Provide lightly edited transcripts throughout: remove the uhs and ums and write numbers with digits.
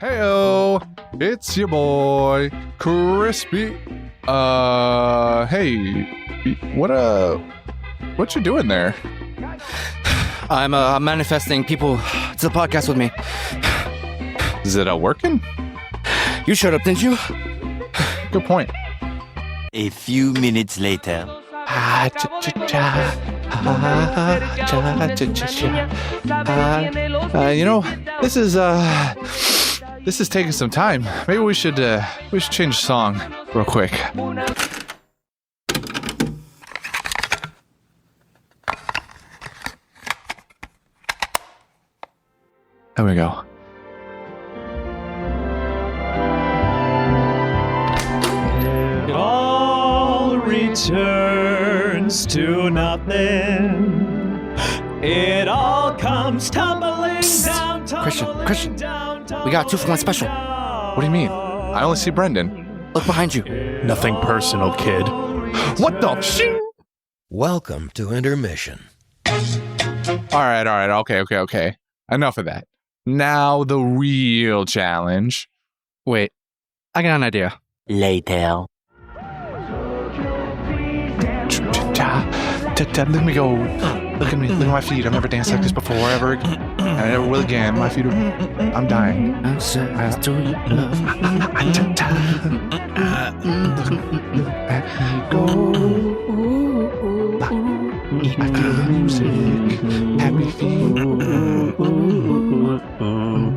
Heyo, it's your boy, Crispy. Hey, what you doing there? I'm manifesting people to the podcast with me. Is it working? You showed up, didn't you? Good point. A few minutes later. This is taking some time. Maybe we should change the song real quick. There we go. It all returns to nothing. It all comes tumbling down, Christian, we got 2-for-1 special. What do you mean? I only see Brendan. Look behind you. Nothing personal, kid. What the shing? Welcome to intermission. All right. Okay. Enough of that. Now the real challenge. Wait, I got an idea. Later. Let me go. Look at me. Look at my feet. I've never danced like this before ever. And I never will again. My feet are... I'm dying.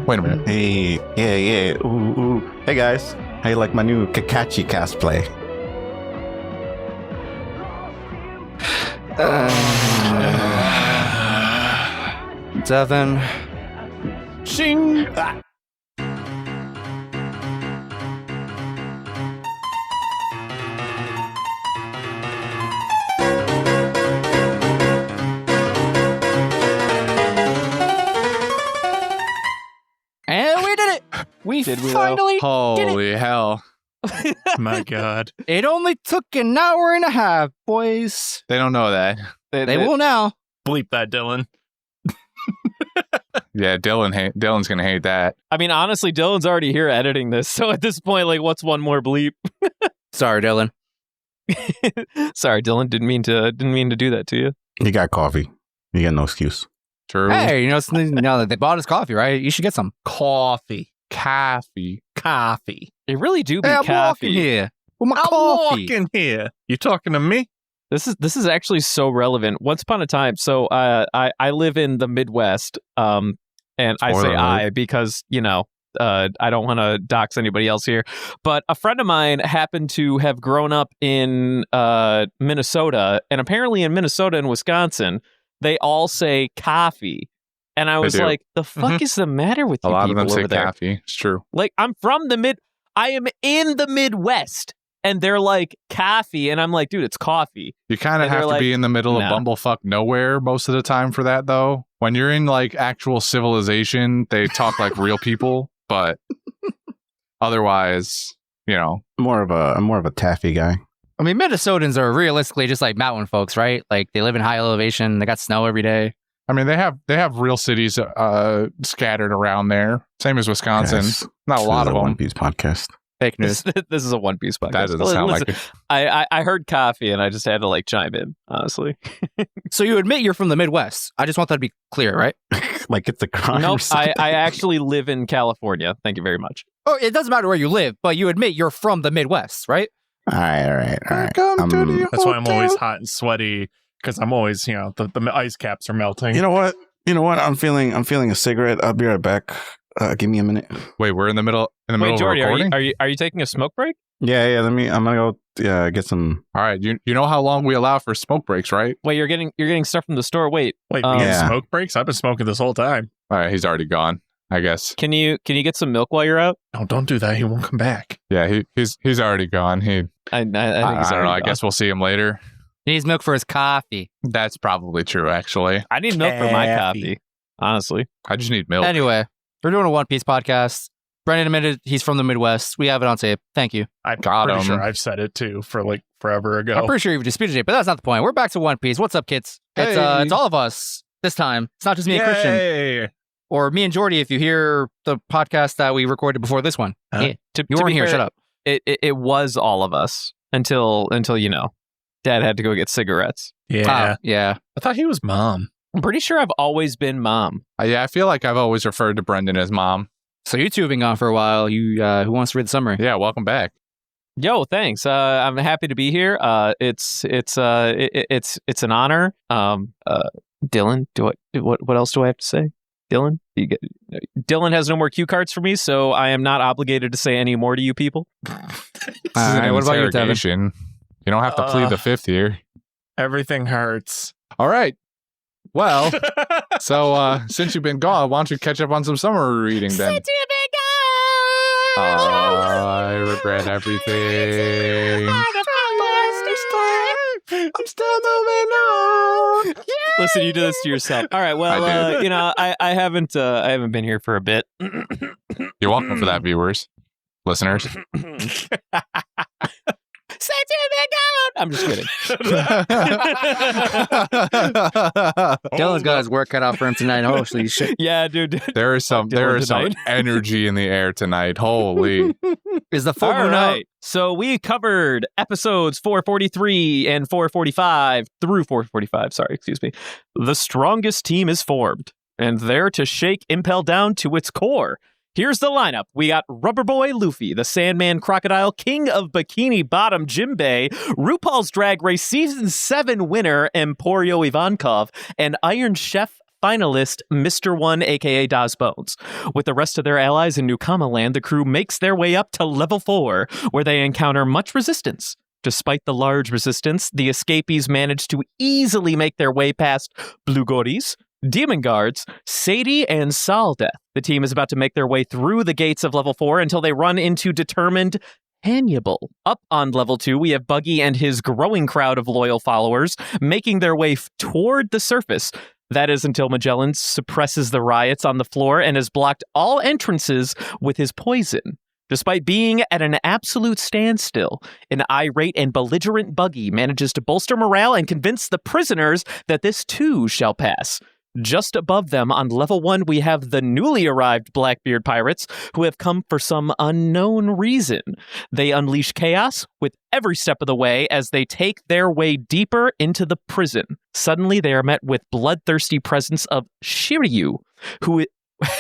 Wait a minute. Hey, yeah. Ooh. Hey guys, how you like my new Kakashi cosplay? Devin. Shing! And we did it! We finally did it! Holy hell. My God. It only took an hour and a half, boys. They don't know that. They will now. Bleep that, Dylan. Yeah, Dylan's gonna hate that. I mean, honestly, Dylan's already here editing this, so at this point, like, what's one more bleep? Sorry, Dylan. Sorry, Dylan. Didn't mean to do that to you. You got coffee. You got no excuse. True. Hey, now they bought us coffee, right? You should get some. Coffee. They really do be Hey, I'm coffee. walking here with my coffee. Here. You talking to me? This is actually so relevant. Once upon a time, so I live in the Midwest, and I say Spoiler I alert. because I don't want to dox anybody else here. But a friend of mine happened to have grown up in Minnesota, and apparently in Minnesota and Wisconsin, they all say coffee. And I was do. like, the fuck is the matter with A you lot of people them say over there? coffee. It's true. Like, I am in the Midwest, and they're like coffee, and I'm like, dude, it's coffee. You kind of And they're have to like, be in the middle nah. of bumblefuck nowhere most of the time for that, though. When you're in like actual civilization, they talk like real people, but otherwise, I'm more of a taffy guy. I mean, Minnesotans are realistically just like mountain folks, right? Like, they live in high elevation. They got snow every day. I mean, they have real cities scattered around there. Same as Wisconsin. Yes. Not a This lot is of them. One Piece podcast. Fake news. This is a One Piece podcast. That doesn't sound like it. I heard coffee, and I just had to like chime in, honestly. So you admit you're from the Midwest. I just want that to be clear, right? Like it's a crime. Nope, or something. I actually live in California. Thank you very much. Oh, it doesn't matter where you live, but you admit you're from the Midwest, right? All right. Welcome to the That's why I'm hotel. always hot and sweaty, because I'm always, the ice caps are melting. You know what? I'm feeling a cigarette. I'll be right back. Give me a minute. Wait, we're in the middle Wait, of Jordy, recording. are you taking a smoke break? Yeah. I'm gonna go. Get some. All right, you know how long we allow for smoke breaks, right? Wait, you're getting stuff from the store. Wait, Wait, we get Yeah. smoke breaks? I've been smoking this whole time. All right, he's already gone, I guess. can you get some milk while you're out? No, don't do that. He won't come back. Yeah, he's already gone. I think he's I don't know. already I gone. guess we'll see him later. He needs milk for his coffee. That's probably true, actually. I need milk for my Coffee. coffee. Honestly, I just need milk. Anyway, we're doing a One Piece podcast. Brendan admitted he's from the Midwest. We have it on tape. Thank you. I'm Got pretty him. sure I've said it too for like forever ago. I'm pretty sure you've disputed it, but that's not the point. We're back to One Piece. What's up, kids? Hey. It's all of us this time. It's not just me and Christian. Yay! Or me and Jordy, if you hear the podcast that we recorded before this one. To You weren't be here, fair, shut up. It was all of us until Dad had to go get cigarettes. Yeah. Yeah. I thought he was Mom. I'm pretty sure I've always been Mom. Yeah, I feel like I've always referred to Brendan as Mom. So you two have been gone for a while. You, who wants to read the summary? Yeah, welcome back. Yo, thanks. I'm happy to be here. It's an honor. Dylan, what else do I have to say? Dylan, Dylan has no more cue cards for me, so I am not obligated to say any more to you people. This is an what about you, Devin? interrogation. You don't have to plead the fifth here. Everything hurts. All right. Well, so since you've been gone, why don't you catch up on some summer reading then? I regret everything. I'm still moving on. Listen, you do this to yourself. All right. Well, I haven't been here for a bit. You're welcome for that, viewers, listeners. I'm just kidding. Dylan's got his work cut out for him tonight. Holy shit. Yeah, dude. There is some energy in the air tonight. Holy. Is the full All moon out? right. So we covered episodes 443 and 445 through 445. Sorry, excuse me. The strongest team is formed, and there to shake Impel down to its core. Here's the lineup. We got Rubber Boy Luffy, the Sandman Crocodile, King of Bikini Bottom Jimbei, RuPaul's Drag Race Season 7 winner Emporio Ivankov, and Iron Chef finalist Mr. One, aka Das Bones. With the rest of their allies in Newkama Land, the crew makes their way up to level 4, where they encounter much resistance. Despite the large resistance, the escapees manage to easily make their way past Blue Goris, Demon Guards, Sadie, and Saldeath. The team is about to make their way through the gates of level 4 until they run into determined Hannibal. Up on level 2, we have Buggy and his growing crowd of loyal followers making their way toward the surface. That is until Magellan suppresses the riots on the floor and has blocked all entrances with his poison. Despite being at an absolute standstill, an irate and belligerent Buggy manages to bolster morale and convince the prisoners that this too shall pass. Just above them on level 1, we have the newly arrived Blackbeard pirates who have come for some unknown reason. They unleash chaos with every step of the way as they take their way deeper into the prison. Suddenly, they are met with bloodthirsty presence of Shiryu,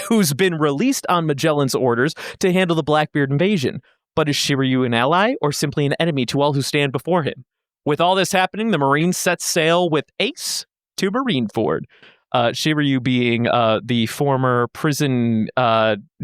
who's been released on Magellan's orders to handle the Blackbeard invasion. But is Shiryu an ally or simply an enemy to all who stand before him? With all this happening, the Marines set sail with Ace to Marineford. Shiryu being the former prison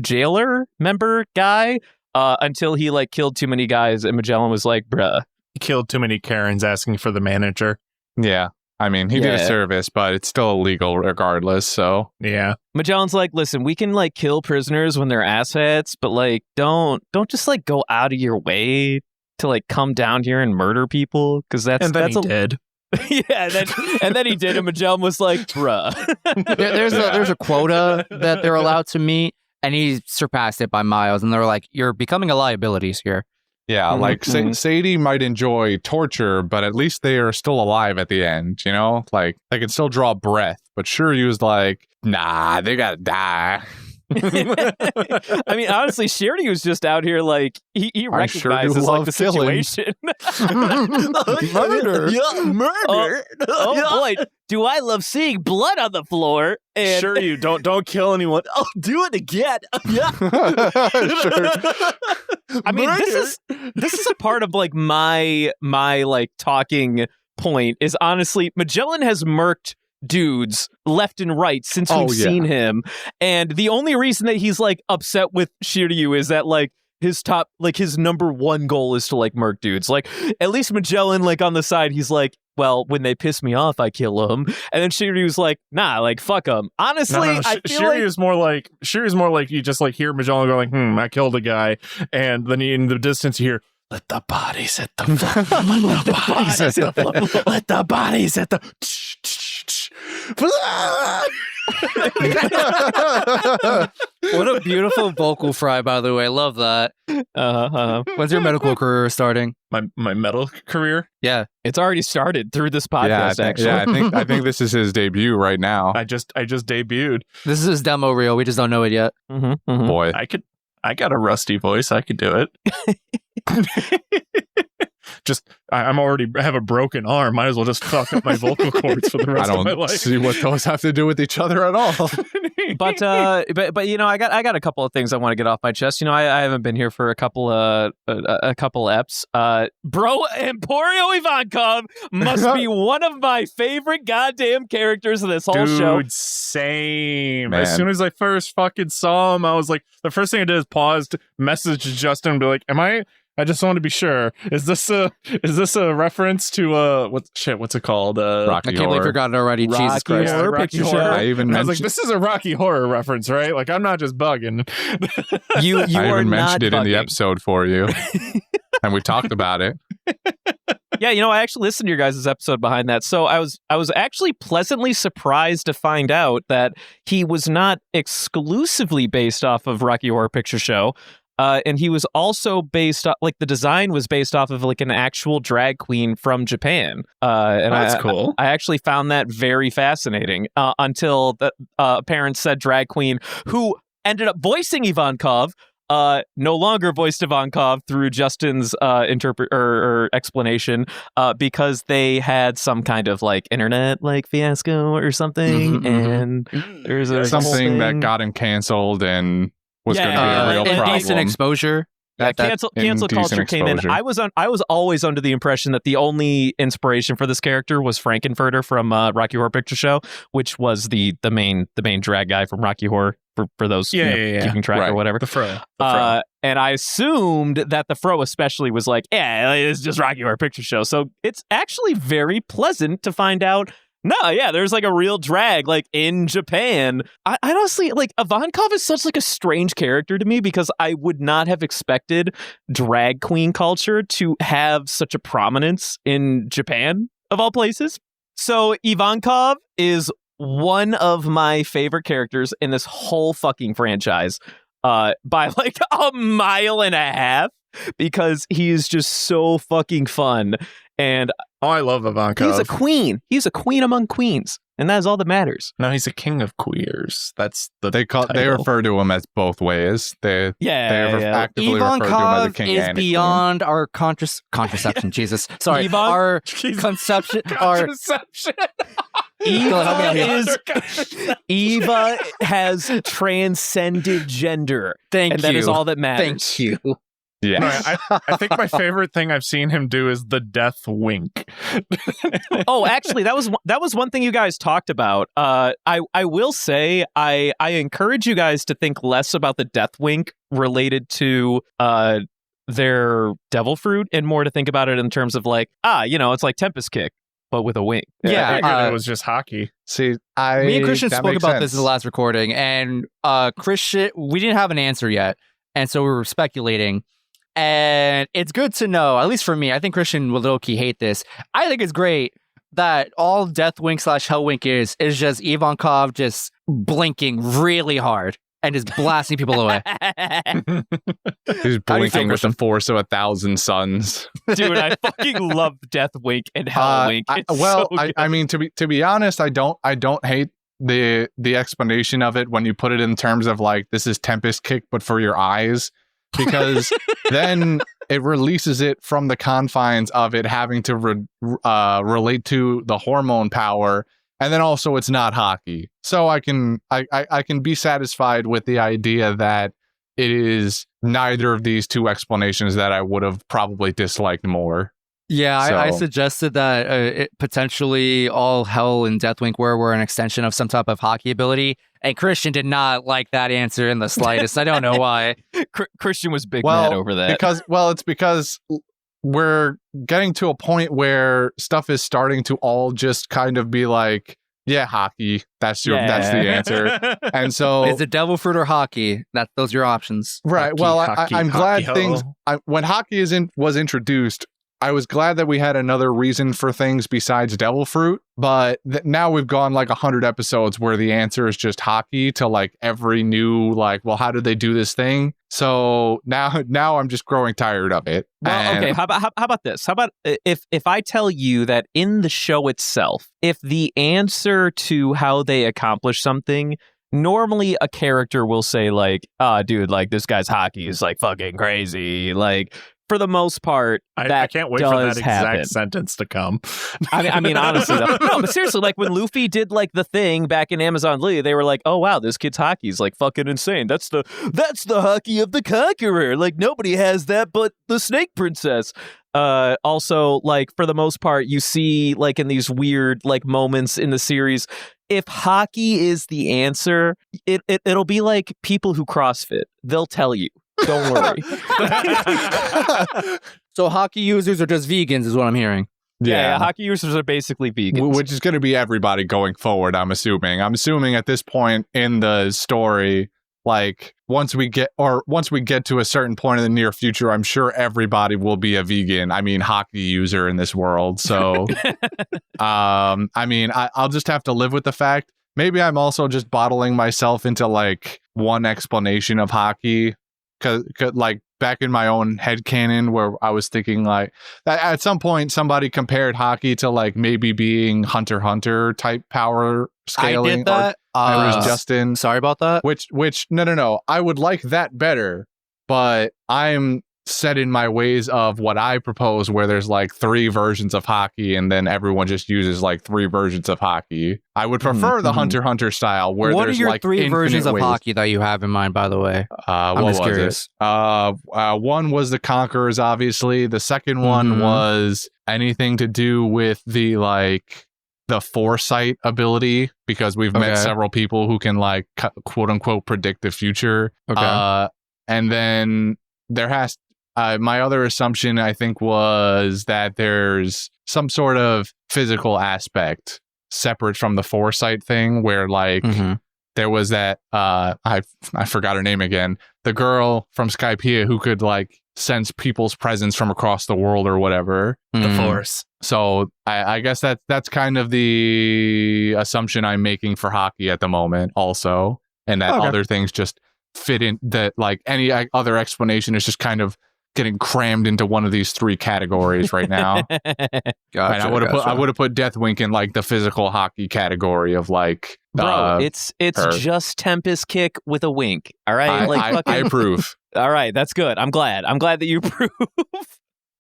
jailer member guy until he killed too many guys and Magellan was like, bruh. He killed too many Karens asking for the manager. Yeah. I mean, he did a service, but it's still illegal regardless, so. Yeah. Magellan's like, listen, we can kill prisoners when they're asshats, but don't just go out of your way to come down here and murder people, because that's he did. Yeah, and then he did, and Magellan was like, bruh. There's a quota that they're allowed to meet, and he surpassed it by miles, and they're like, you're becoming a liability here. Yeah, Sadie might enjoy torture, but at least they are still alive at the end, you know? They can still draw breath, but Shiryu was like, nah, they gotta die. I mean, honestly, Shiryu was just out here he recognizes the situation. Murder. Yeah, murder. Oh boy, do I love seeing blood on the floor. And Shiryu, don't kill anyone. Oh, do it again. Yeah. I mean, this is a part of my talking point is honestly Magellan has murked dudes left and right since we've seen him, and the only reason that he's upset with Shiryu is that his top his number one goal is to murk dudes. At least Magellan on the side he's well, when they piss me off I kill them, and then Shiryu's nah, fuck them. Honestly, I feel Shiryu's more like you just hear Magellan going I killed a guy, and then in the distance you hear let the bodies hit the floor. Let the bodies hit the floor. Let the bodies hit the What a beautiful vocal fry, by the way. I love that. When's your medical career starting? My metal career? Yeah. It's already started through this podcast, actually. I think this is his debut right now. I just debuted. This is his demo reel. We just don't know it yet. Boy. I got a rusty voice. I could do it. I'm already have a broken arm. Might as well just fuck up my vocal cords for the rest of my life. I don't see what those have to do with each other at all. But I got a couple of things I want to get off my chest. I haven't been here for a couple eps. Bro, Emporio Ivankov must be one of my favorite goddamn characters of this whole show. Dude, same. Man. As soon as I first fucking saw him, I was like, the first thing I did is pause to message Justin and be like, I just want to be sure. Is this a reference to what's it called? Rocky I can't believe I forgot it already. Jesus Christ. Horror Rocky Picture Horror. Show. I even I was like, mentioned this is a Rocky Horror reference, right? Like, I'm not just bugging. You I are even not mentioned it in the bugging. episode for you. And we talked about it. Yeah, I actually listened to your guys' episode behind that. So I was actually pleasantly surprised to find out that he was not exclusively based off of Rocky Horror Picture Show. And he was also based off, like, the design was based off of, like, an actual drag queen from Japan. And That's cool. I actually found that very fascinating until the parents said drag queen, who ended up voicing Ivankov, no longer voiced Ivankov through Justin's explanation because they had some kind of, like, internet, like, fiasco or something. And there's Something that got him canceled and was going to be a real problem. Indecent exposure. Cancel culture came in. I was always under the impression that the only inspiration for this character was Frankenfurter from Rocky Horror Picture Show, which was the main drag guy from Rocky Horror for those keeping track or whatever. The fro. And I assumed that the fro especially was like, it's just Rocky Horror Picture Show. So it's actually very pleasant to find out. No, yeah, there's like a real drag, like, in Japan. I honestly, like, Ivankov is such, like, a strange character to me because I would not have expected drag queen culture to have such a prominence in Japan, of all places. So Ivankov is one of my favorite characters in this whole fucking franchise by, like, a mile and a half because he is just so fucking fun. And I love Ivankov. he's a queen. He's a queen among queens, and that is all that matters. No, he's a king of queers. That's the They title. refer to him as both ways. They actively refer to him as a Ivankov king is and a beyond our contraception. Jesus, sorry, our conception. Our Contraception. Eva has transcended gender. Thank and you. that is all that matters. Thank you. queen. Yeah. No, I think my favorite thing I've seen him do is the death wink. Oh, actually, that was one thing you guys talked about. I will say I encourage you guys to think less about the death wink related to their devil fruit and more to think about it in terms of, like, it's like Tempest Kick, but with a wink. Yeah, I figured it was just hockey. See, me and Christian that spoke makes about this sense. in the last recording, and Christian, we didn't have an answer yet, and so we were speculating. And it's good to know, at least for me, I think Christian will low-key hate this. I think it's great that all Deathwink / Hellwink is just Ivankov just blinking really hard and just blasting people away. He's blinking with the force of 1,000 suns. Dude, I fucking love Deathwink and Hellwink. I mean, to be honest, I don't hate the explanation of it when you put it in terms of, like, this is Tempest Kick, but for your eyes. Because then it releases it from the confines of it having to relate to the hormone power, and then also it's not hockey. So I can be satisfied with the idea that it is neither of these two explanations that I would have probably disliked more. Yeah, I So- suggested that potentially all Hell and Deathwink were an extension of some type of hockey ability, and Christian did not like that answer in the slightest. I don't know why. Christian was big mad over that. It's because we're getting to a point where stuff is starting to all just kind of be like, yeah, hockey. That's the answer. And so Is it devil fruit or hockey? Those are your options. right. Hockey, well, hockey, I'm glad hockey, things ho. when hockey was introduced, I was glad that we had another reason for things besides devil fruit, but now we've gone like 100 episodes where the answer is just hockey to like every new like, well, how did they do this thing? So now I'm just growing tired of it. Well, okay. How about this? How about if I tell you that in the show itself, if the answer to how they accomplish something, normally a character will say like, dude, like this guy's hockey is like fucking crazy. Like for the most part, I can't wait for that exact happen. sentence to come. I mean, honestly, though, no, but seriously, like when Luffy did like the thing back in Amazon Lee, they were like, "Oh wow, this kid's hockey is like fucking insane. That's the hockey of the conqueror. Like nobody has that but the Snake Princess." Also, like for the most part, you see like in these weird like moments in the series, if hockey is the answer, it'll be like people who CrossFit. They'll tell you. Don't worry. So hockey users are just vegans, is what I'm hearing. Yeah, hockey users are basically vegans. Which is going to be everybody going forward, I'm assuming. I'm assuming at this point in the story, like once we get to a certain point in the near future, I'm sure everybody will be a vegan. I mean, hockey user in this world. So, I mean, I'll just have to live with the fact. Maybe I'm also just bottling myself into like one explanation of hockey. Cause like back in my own headcanon where I was thinking like at some point somebody compared hockey to like maybe being Hunter x Hunter type power scaling. I did that. It was Justin. Sorry about that. Which no. I would like that better, but I'm set in my ways of what I propose where there's like 3 versions of hockey and then everyone just uses like 3 versions of hockey. I would prefer the Hunter x Hunter style where what there's are your like 3 versions of ways. hockey that you have in mind, by the way? What was curious. it? One was the Conquerors, obviously. The second one was anything to do with the like the foresight ability because we've met several people who can like quote unquote predict the future. Okay. And then there has my other assumption, I think, was that there's some sort of physical aspect separate from the foresight thing where like there was that I forgot her name again, the girl from Skypiea who could like sense people's presence from across the world or whatever. The Force. So I guess that's kind of the assumption I'm making for hockey at the moment also, and that other things just fit in, that like any other explanation is just kind of getting crammed into one of these 3 categories right now. Gotcha, and I would have put Deathwink in like the physical hockey category of like bro, it's her. just Tempest Kick with a wink. All right, I approve. All right, that's good. I'm glad that you approve.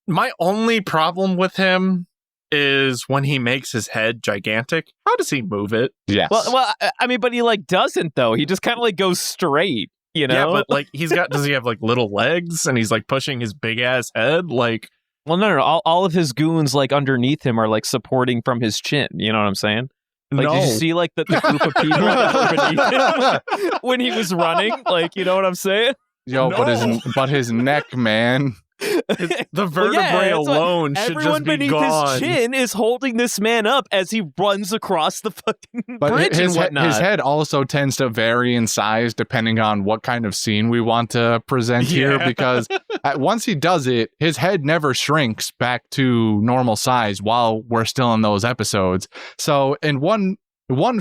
My only problem with him is when he makes his head gigantic. How does he move it? Yes. Well, I mean, but he like doesn't though. He just kind of like goes straight. You know? Yeah, but like does he have like little legs and he's like pushing his big ass head? Like, well, no. All of his goons like underneath him are like supporting from his chin. You know what I'm saying? Like, no. Did you see like the group of people that were beneath him when he was running? Like, you know what I'm saying? Yo, No. but his neck, man. The vertebrae alone should everyone just be beneath gone. his chin is holding this man up as he runs across the fucking But bridge and his whatnot. head also tends to vary in size depending on what kind of scene we want to present here, because once he does it, his head never shrinks back to normal size while we're still in those episodes. So in one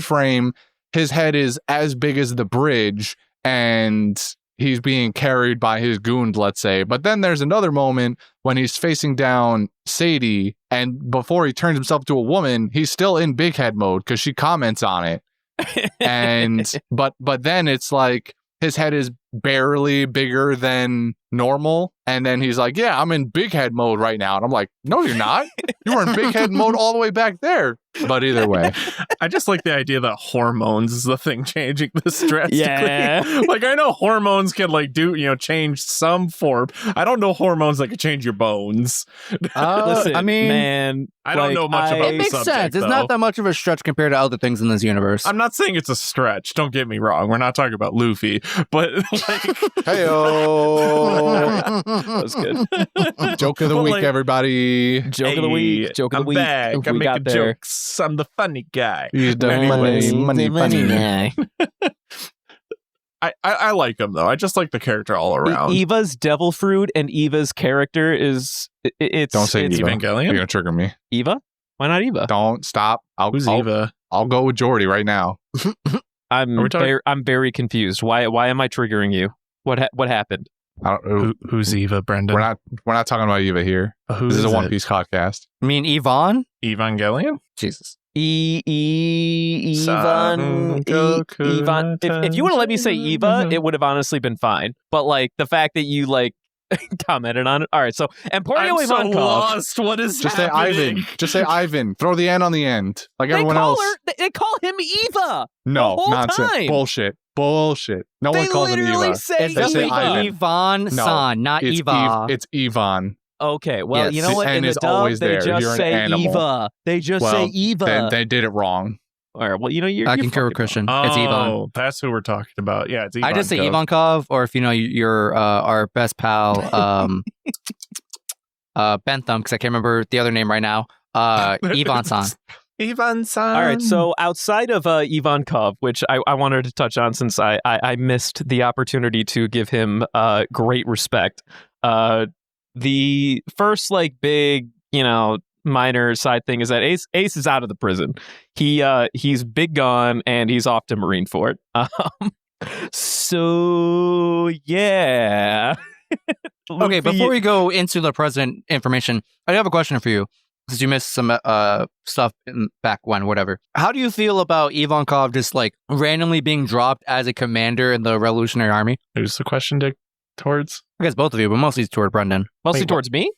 frame, his head is as big as the bridge and he's being carried by his goons, let's say. But then there's another moment when he's facing down Sadie, and before he turns himself to a woman, he's still in big head mode because she comments on it. And but then it's like his head is barely bigger than normal, and then he's like, yeah, I'm in big head mode right now. And I'm like, no, you're not. You were in big head mode all the way back there. But either way, I just like the idea that hormones is the thing changing this drastically. Yeah. Like, I know hormones can like change some form. I don't know hormones that can change your bones. Listen, I mean, man, I don't know much about it the makes subject, sense. It's though. not that much of a stretch compared to other things in this universe. I'm not saying it's a stretch. Don't get me wrong. We're not talking about Luffy, but like, heyo. that was good. Joke of the But, week, like, Everybody, joke of the hey, week, joke of the I'm week. back. Oof, I'm we making got there. jokes. I'm the funny guy. He's the Anyways, money. I like him though. I just like the character all around. Eva's devil fruit and Eva's character is it's Don't say it's Eva. Evangelion? You're gonna trigger me. Eva? Why not Eva? Don't stop. Who's Eva? I'll go with Jordy right now. I'm very confused. Why am I triggering you? What happened? I don't, Who's Eva, Brendan? we're not talking about Eva here. Who This is a it? One Piece podcast. I mean, Yvonne? Evangelion? Jesus. Ivan. Son Goku, Ivan. If you want to let me say Eva, it would have honestly been fine. But like the fact that you like commented on it. All right. So Emporio I'm so Ivankov. lost. What is Just say happening? Ivan. Just say Ivan. Throw the N on the end, like everyone else. They call him Eva. No, whole nonsense. time. Bullshit. No They one calls him literally Eva. say It's They say Eva. Ivan. Yvonne No, San, not It's Eva. It's Yvonne. Okay. Well, Yes. you know what? The In N the is dub, always they there. just You're an say animal. Eva. They just say Eva. Then they did it wrong. All right. Well, you're I concur with fucking Christian. Oh, It's Yvonne. that's who we're talking about. Yeah, it's Ivankov. I just say Ivankov, or if you know you're our best pal, Bentham, because I can't remember the other name right now. Yvonne-san. Ivan-san. All right, so outside of Ivankov, which I wanted to touch on since I missed the opportunity to give him great respect, the first like big, minor side thing is that Ace is out of the prison. He's big gone and he's off to Marineford. So yeah. Okay, before we go into the present information, I have a question for you. Because you missed some stuff back when, whatever. How do you feel about Ivankov just like randomly being dropped as a commander in the Revolutionary Army? Who's the question, Dick? Towards? I guess both of you, but mostly toward Brendan. Mostly towards me?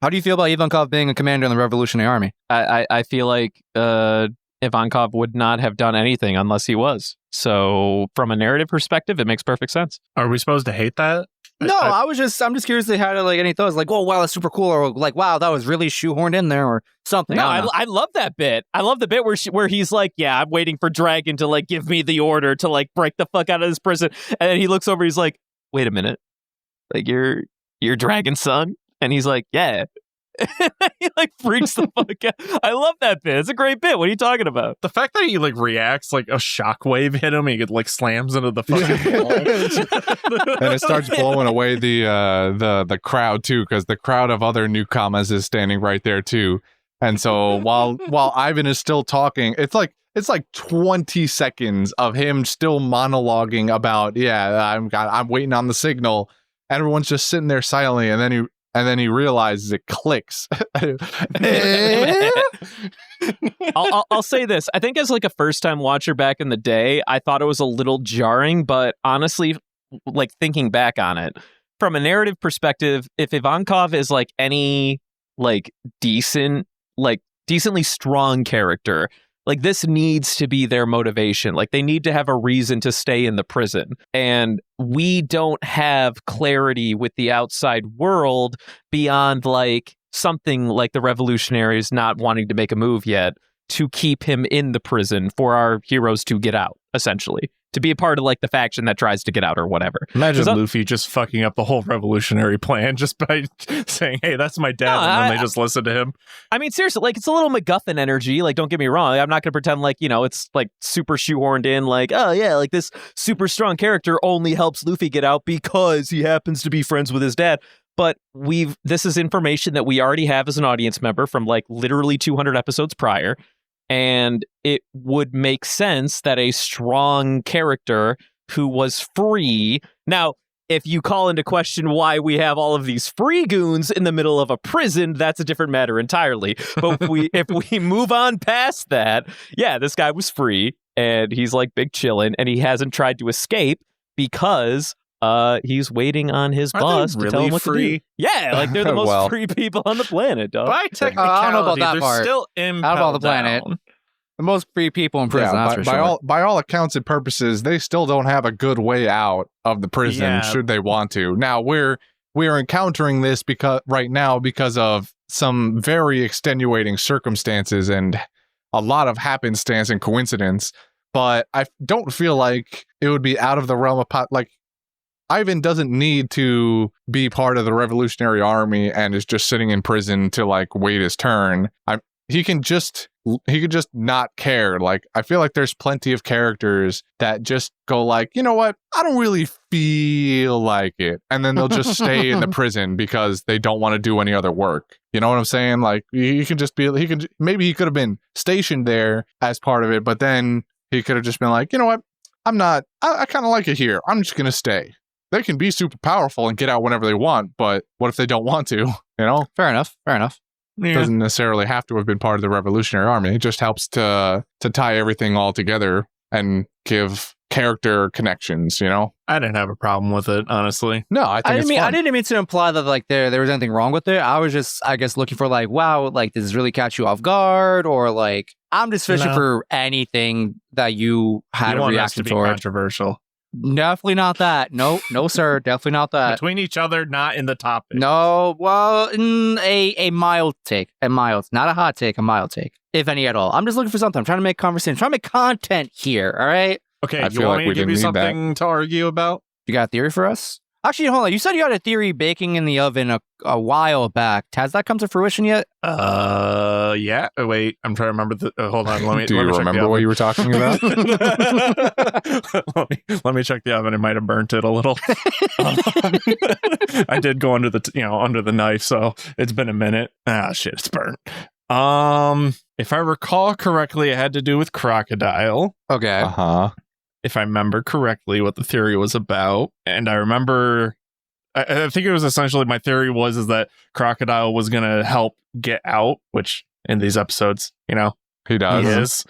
How do you feel about Ivankov being a commander in the Revolutionary Army? I feel like Ivankov would not have done anything unless he was. So from a narrative perspective, it makes perfect sense. Are we supposed to hate that? No, I'm just curious if they had like any thoughts, like, oh wow, that's super cool, or like, wow, that was really shoehorned in there, or something. No, I don't know. I love that bit. I love the bit where he's like, yeah, I'm waiting for Dragon to like give me the order to like break the fuck out of this prison. And then he looks over, he's like, wait a minute. Like you're Dragon's son? And he's like, yeah. He like freaks the fuck out. I love that bit. It's a great bit. What are you talking about? The fact that he like reacts like a shockwave hit him, he like slams into the fucking wall. And it starts blowing away the crowd too, because the crowd of other newcomers is standing right there too. And so while Ivan is still talking, it's like 20 seconds of him still monologuing about, I'm waiting on the signal. Everyone's just sitting there silently, and then he realizes it clicks. I'll say this. I think as like a first time watcher back in the day, I thought it was a little jarring, but honestly, like thinking back on it, from a narrative perspective, if Ivankov is like any like decently strong character, like this needs to be their motivation. Like they need to have a reason to stay in the prison. And we don't have clarity with the outside world beyond like something like the revolutionaries not wanting to make a move yet to keep him in the prison for our heroes to get out, essentially. To be a part of like the faction that tries to get out or whatever. Imagine Luffy just fucking up the whole revolutionary plan just by saying, hey, that's my dad, and then they just listen to him. I mean, seriously, like it's a little MacGuffin energy. Like, don't get me wrong. I'm not going to pretend like, it's like super shoehorned in. Like, oh yeah, like this super strong character only helps Luffy get out because he happens to be friends with his dad. But this is information that we already have as an audience member from like literally 200 episodes prior. And it would make sense that a strong character who was free. Now, if you call into question why we have all of these free goons in the middle of a prison, that's a different matter entirely. But if we move on past that, yeah, this guy was free and he's like big chillin' and he hasn't tried to escape because he's waiting on his boss to tell him what to do. Yeah, like they're the most free people on the planet, dog. By technicality, I don't know about that they're part. still Out of all the planet. The most free people in prison, that's for sure. By all accounts and purposes, they still don't have a good way out of the prison should they want to. Now we're encountering this because of some very extenuating circumstances and a lot of happenstance and coincidence. But I don't feel like it would be out of the realm of like Ivan doesn't need to be part of the Revolutionary Army and is just sitting in prison to like wait his turn. He can just not care. Like, I feel like there's plenty of characters that just go like, you know what? I don't really feel like it. And then they'll just stay in the prison because they don't want to do any other work. You know what I'm saying? Like, he could have been stationed there as part of it, but then he could have just been like, you know what? I kind of like it here. I'm just going to stay. They can be super powerful and get out whenever they want, but what if they don't want to? You know? Fair enough. It doesn't necessarily have to have been part of the Revolutionary Army. It just helps to tie everything all together and give character connections, you know? I didn't have a problem with it, honestly. No, I didn't mean to imply that like there was anything wrong with it. I was just, I guess, looking for like, wow, like does this really catch you off guard, or like I'm just fishing for anything that you had a reaction to be toward. Controversial. Definitely not that. No, sir. Definitely not that. Between each other, not in the topic. No, well, a mild take. Not a hot take, a mild take, if any at all. I'm just looking for something. I'm trying to make conversation, trying to make content here, all right? Okay, I you feel want like me we to give you didn't need something to argue about? You got a theory for us? Actually, hold on. You said you had a theory baking in the oven a while back. Has that come to fruition yet? Yeah. Oh, wait, I'm trying to remember hold on. Let me. Do you remember what you were talking about? let me check the oven. It might have burnt it a little. I did go under the knife, so it's been a minute. Ah, shit, it's burnt. If I recall correctly, it had to do with Crocodile. Okay. If I remember correctly what the theory was about. And I remember, I think it was essentially, my theory was that Crocodile was going to help get out, which in these episodes, you know, he does. He is.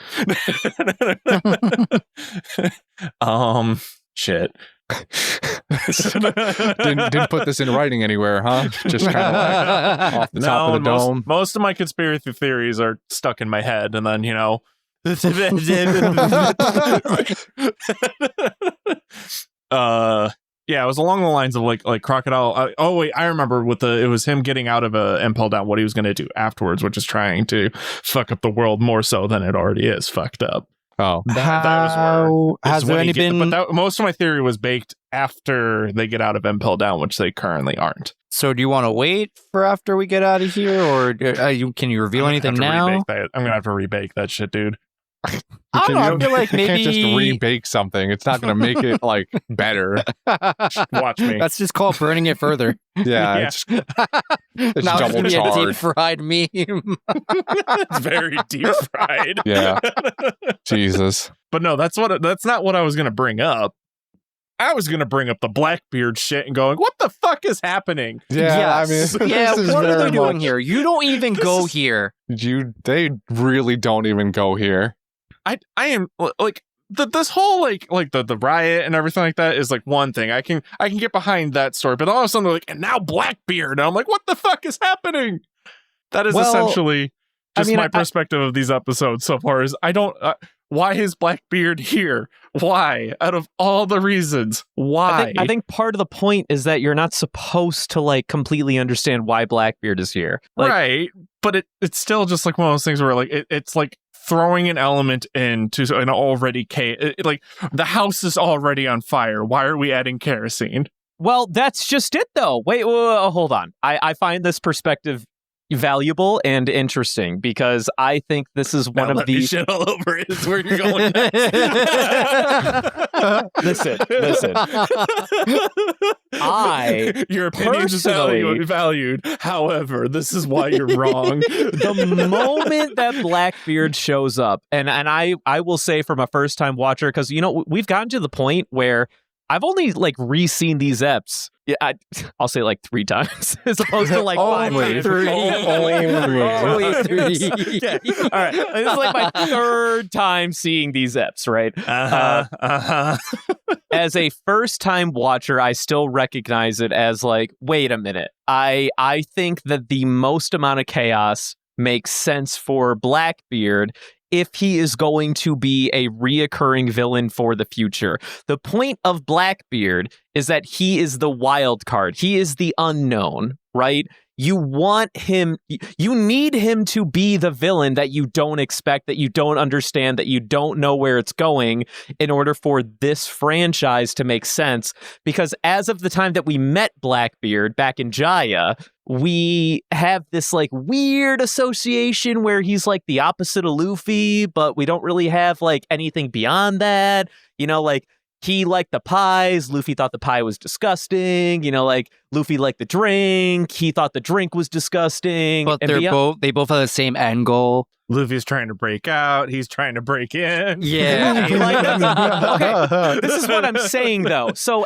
Shit. didn't put this in writing anywhere, huh? Just kind of like off the top of the dome. Most of my conspiracy theories are stuck in my head, and then, you know, yeah, it was along the lines of like Crocodile. I remember it was him getting out of Impel Down, what he was going to do afterwards, which is trying to fuck up the world more so than it already is fucked up. Oh, has there any been? But most of my theory was baked after they get out of Impel Down, which they currently aren't. So, do you want to wait for after we get out of here, or can you reveal anything now? I'm gonna have to rebake that shit, dude. I don't know. I feel like maybe you can't just rebake something. It's not going to make it like better. Watch me. That's just called burning it further. Yeah. It's now double it's charred. a deep fried meme. It's very deep fried. Yeah. Jesus. But no, that's not what I was going to bring up. I was going to bring up the Blackbeard shit and going, what the fuck is happening? Yeah, yes. I mean, yeah, this is what are very they doing much- here? You don't even go here. They really don't even go here. I am like this whole like the riot and everything like that is like one thing. I can get behind that story, but all of a sudden they're like, and now Blackbeard, and I'm like, what the fuck is happening? That is essentially just my perspective of these episodes so far. Is I don't. Why is Blackbeard here? Why? Out of all the reasons, why? I think part of the point is that you're not supposed to like completely understand why Blackbeard is here. Like, right. But it's still just like one of those things where like it's like throwing an element into an already like the house is already on fire. Why are we adding kerosene? Well, that's just it though. Wait, hold on. I find this perspective valuable and interesting because I think this is one of the shit all over it is where you're going. Listen. Your opinions is valued. However, this is why you're wrong. The moment that Blackbeard shows up, and I will say from a first time watcher, because you know we've gotten to the point where I've only like re-seen these eps. Yeah, I'll say like 3 times as opposed to like 5 times. Only 3. Yeah. All right, this is like my 3rd time seeing these eps. Right. As a first time watcher, I still recognize it as like, wait a minute. I think that the most amount of chaos makes sense for Blackbeard if he is going to be a reoccurring villain for the future. The point of Blackbeard is that he is the wild card. He is the unknown, right? you want him, you need him to be the villain that you don't expect, that you don't understand, that you don't know where it's going in order for this franchise to make sense. Because as of the time that we met Blackbeard back in Jaya, we have this like weird association where he's like the opposite of Luffy, but we don't really have like anything beyond that. You know, like he liked the pies. Luffy thought the pie was disgusting. You know, like Luffy liked the drink. He thought the drink was disgusting. But And they both have the same end goal. Luffy's trying to break out. He's trying to break in. Yeah. Okay, this is what I'm saying though. So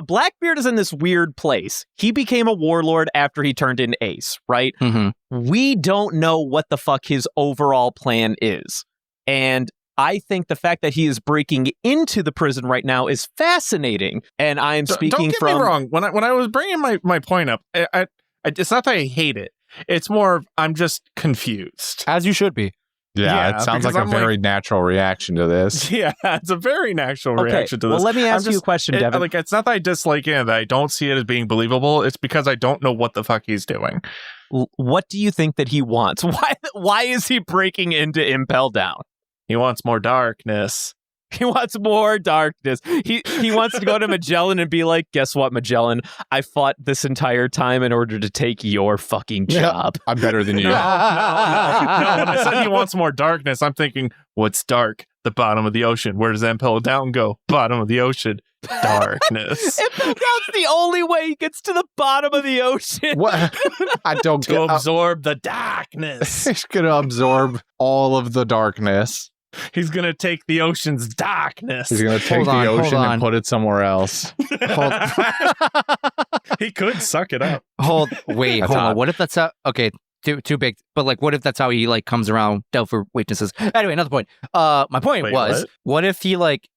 Blackbeard is in this weird place. He became a warlord after he turned in Ace, right? Mm-hmm. We don't know what the fuck his overall plan is. And I think the fact that he is breaking into the prison right now is fascinating. And I'm speaking Don't get me wrong. When I was bringing my point up, it's not that I hate it. It's more I'm just confused. As you should be. Yeah, it sounds like a very natural reaction to this. Yeah, it's a very natural reaction to this. Well, let me ask you a question, Devin. Like, it's not that I dislike it, that I don't see it as being believable. It's because I don't know what the fuck he's doing. What do you think that he wants? Why is he breaking into Impel Down? He wants more darkness. He wants more darkness. He wants to go to Magellan and be like, guess what, Magellan? I fought this entire time in order to take your fucking job. I'm better than you. No, when I said he wants more darkness, I'm thinking, what's dark? The bottom of the ocean. Where does Impel Down go? Bottom of the ocean. Darkness. Impel Down's the only way he gets to the bottom of the ocean. What? I don't to absorb the darkness. He's going to absorb all of the darkness. He's going to take the ocean's darkness. He's going to take the ocean and put it somewhere else. He could suck it up. Hold on. What if that's how... Okay, too big. But like, what if that's how he like comes around, delve for weaknesses? Anyway, another point. My point was, what if he like...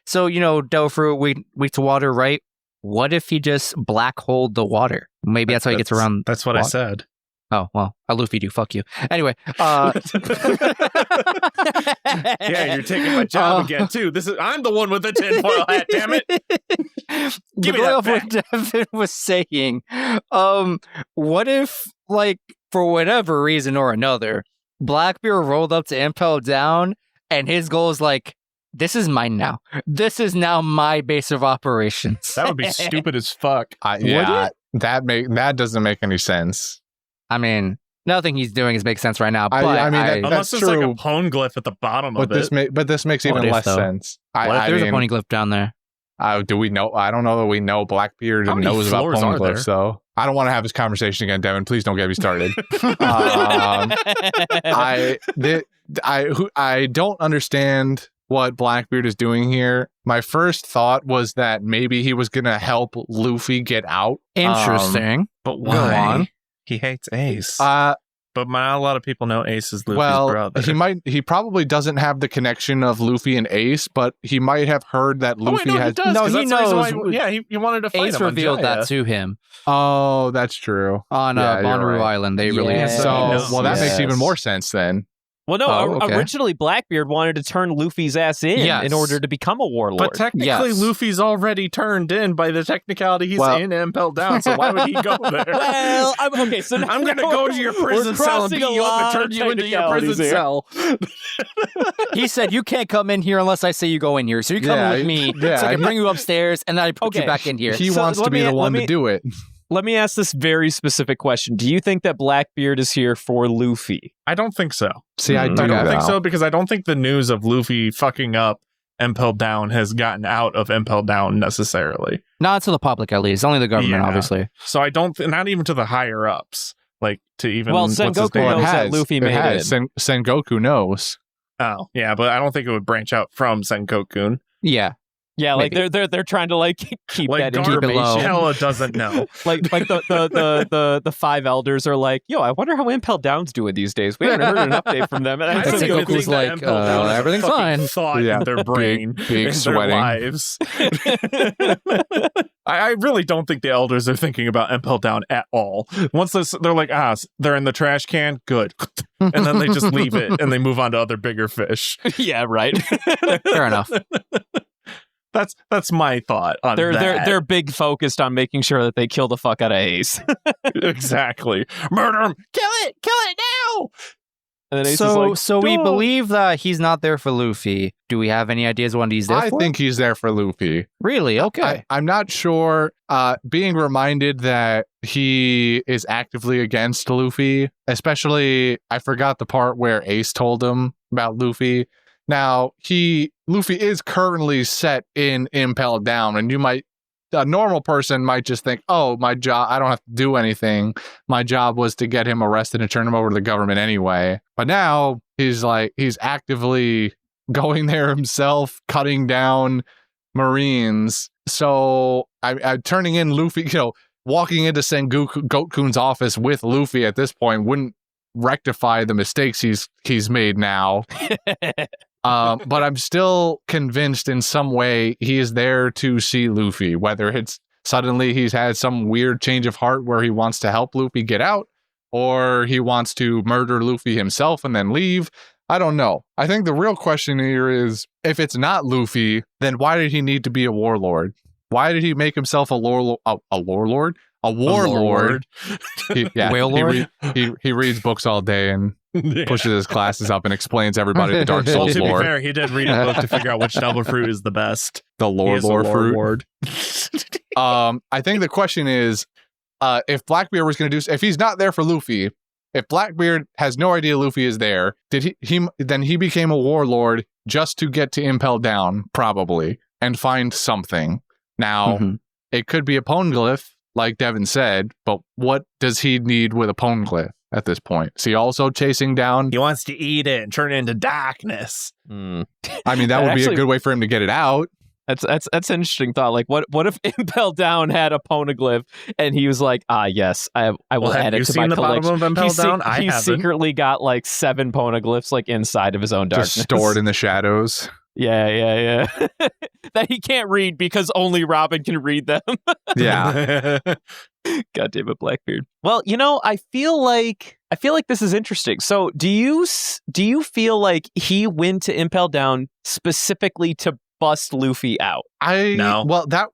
So, you know, delve for weak to water, right? What if he just black holed the water? Maybe that's how he gets around. That's what I said. Oh, well, I Luffy do. Fuck you. Anyway. Yeah, you're taking my job again, too. I'm the one with the tinfoil hat, damn it. Give me that back. What Devin was saying. What if, like, for whatever reason or another, Blackbeard rolled up to Impel Down, and his goal is like, this is mine now. This is now my base of operations. That would be stupid as fuck. Yeah, that doesn't make any sense. I mean, nothing he's doing is makes sense right now. But unless there's like a poneglyph at the bottom of it. But this makes even less sense. There's a poneglyph down there. Do we know? I don't know that we know Blackbeard knows about poneglyphs, though. I don't want to have this conversation again, Devin. Please don't get me started. I don't understand what Blackbeard is doing here. My first thought was that maybe he was going to help Luffy get out. Interesting. But why? He hates Ace. But not a lot of people know Ace is Luffy's brother. He probably doesn't have the connection of Luffy and Ace, but he might have heard that Luffy has. He does, he knows. He wanted to fight Ace him. revealed that to him. Oh, that's true. On Bonnaroo Island, they really. That makes even more sense then. Well, no, originally Blackbeard wanted to turn Luffy's ass in order to become a warlord. But technically, Luffy's already turned in by the technicality he's in Impel Down, so why would he go there? Well, okay, so I'm going to go to your prison cell and beat you up and turn you into your prison cell. He said, you can't come in here unless I say you go in here. So you come with me, so I can bring you upstairs, and then I put you back in here. He wants to be the one to do it. Let me ask this very specific question. Do you think that Blackbeard is here for Luffy? I don't think so. See, I don't think so because I don't think the news of Luffy fucking up Impel Down has gotten out of Impel Down necessarily. Not to the public, at least. Only the government, obviously. So I don't, not even to the higher ups, like to even. Well, Sengoku knows that Luffy made it. Sengoku knows. Oh, yeah, but I don't think it would branch out from Sengoku. Yeah. Yeah, like they're trying to like keep that information. Hella doesn't know. like the five elders are like, yo, I wonder how Impel Down's doing these days. We haven't heard an update from them. And I think Goku's like, everything's fine. Thought in their brain, big in sweating. Their lives. I really don't think the elders are thinking about Impel Down at all. Once they're like, they're in the trash can. Good. And then they just leave it and they move on to other bigger fish. Yeah, right. Fair enough. That's my thought on that. They're big focused on making sure that they kill the fuck out of Ace. Exactly. Murder him. Kill it now. And then Ace is like, So we "Duh." believe that he's not there for Luffy. Do we have any ideas what he's there I for? think he's there for Luffy. Really? Okay. I'm not sure. Being reminded that he is actively against Luffy, especially I forgot the part where Ace told him about Luffy. Now Luffy is currently set in Impel Down, and a normal person might just think, oh, my job, I don't have to do anything. My job was to get him arrested and turn him over to the government anyway. But now he's actively going there himself, cutting down Marines. So I'm turning in Luffy, walking into Sengoku-Goten's office with Luffy at this point wouldn't rectify the mistakes he's made now. But I'm still convinced in some way he is there to see Luffy, whether it's suddenly he's had some weird change of heart where he wants to help Luffy get out, or he wants to murder Luffy himself and then leave. I don't know. I think the real question here is, if it's not Luffy, then why did he need to be a warlord? Why did he make himself a warlord? He reads books all day and pushes his classes up and explains everybody the Dark Souls To be lore. fair, he did read a book to figure out which devil fruit is the best. The He is a lore fruit. lord. I think the question is, if Blackbeard was going to if he's not there for Luffy, if Blackbeard has no idea Luffy is there, then he became a warlord just to get to Impel Down, probably, and find something. Now, it could be a poneglyph, like Devin said, but what does he need with a poneglyph at this point? Is he also chasing down? He wants to eat it and turn it into darkness. I mean, that would be a good way for him to get it out. That's an interesting thought. Like, what if Impel Down had a poneglyph and he was like, yes, I will add it to my collection. Have you seen the bottom of Impel Down? I haven't. He secretly got like 7 poneglyphs like inside of his own darkness. Just stored in the shadows. Yeah. That he can't read because only Robin can read them. Yeah. God damn it, Blackbeard. Well, I feel like this is interesting. So, do you feel like he went to Impel Down specifically to bust Luffy out? No. Well, that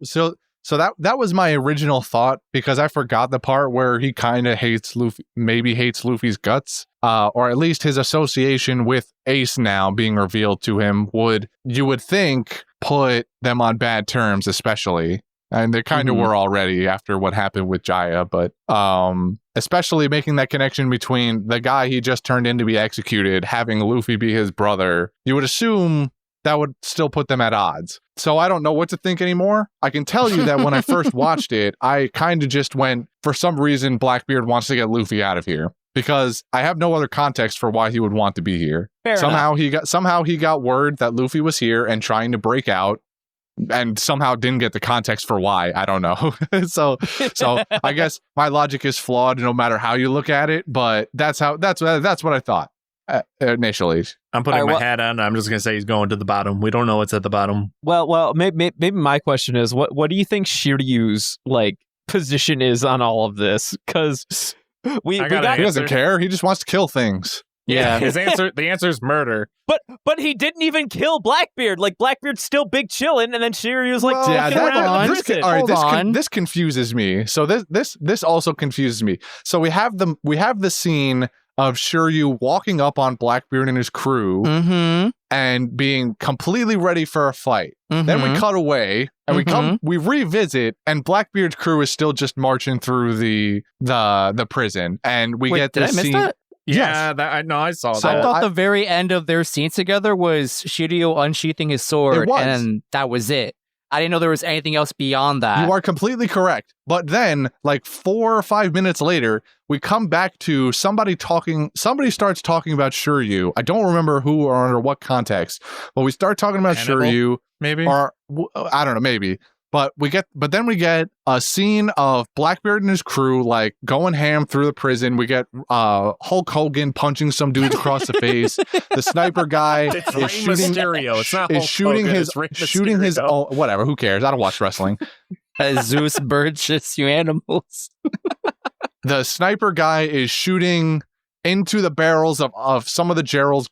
was my original thought, because I forgot the part where he kind of hates Luffy, maybe hates Luffy's guts, or at least his association with Ace now being revealed to him you would think put them on bad terms, especially. And they kind of were already after what happened with Jaya, but especially making that connection between the guy he just turned in to be executed, having Luffy be his brother, you would assume that would still put them at odds. So I don't know what to think anymore. I can tell you that when I first watched it, I kind of just went, for some reason, Blackbeard wants to get Luffy out of here, because I have no other context for why he would want to be here. Somehow he got word that Luffy was here and trying to break out, and somehow didn't get the context for why. I don't know. so I guess my logic is flawed no matter how you look at it, but that's what I thought initially. I'm putting my hat on. I'm just going to say he's going to the bottom. We don't know what's at the bottom. Well, maybe my question is, what do you think Shiryu's position is on all of this? Because he doesn't care. He just wants to kill things. Yeah, the answer is murder. But he didn't even kill Blackbeard. Like, Blackbeard's still big chillin', and then Shiryu's like, this confuses me. So this also confuses me. So we have the scene of Shiryu walking up on Blackbeard and his crew and being completely ready for a fight. Then we cut away and we revisit, and Blackbeard's crew is still just marching through the prison, and we get this scene. That? Yeah, I saw that. I thought the very end of their scene together was Shiryu unsheathing his sword, and that was it. I didn't know there was anything else beyond that. You are completely correct. But then, 4 or 5 minutes later, we come back to somebody starts talking about Shiryu. I don't remember who or under what context, but we start talking about Shiryu. Maybe? Or, I don't know, maybe. But then we get a scene of Blackbeard and his crew going ham through the prison. We get Hulk Hogan punching some dudes across the face. The sniper guy is shooting Mysterio. It's not shooting his whatever. Who cares? I don't watch wrestling. Zeus Burgess, you animals. The sniper guy is shooting into the barrels of some of the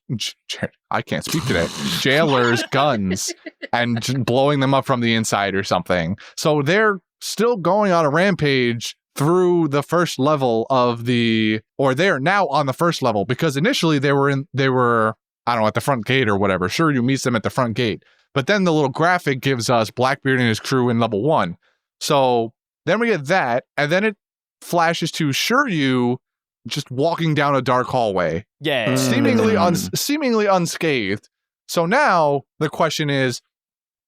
I can't speak today, jailers' guns and blowing them up from the inside or something. So they're still going on a rampage through the first level they're now on the first level, because initially they were I don't know, at the front gate or whatever. Shiryu meets them at the front gate. But then the little graphic gives us Blackbeard and his crew in level 1. So then we get that, and then it flashes to Shiryu just walking down a dark hallway. Yeah. Seemingly unscathed. So now the question is,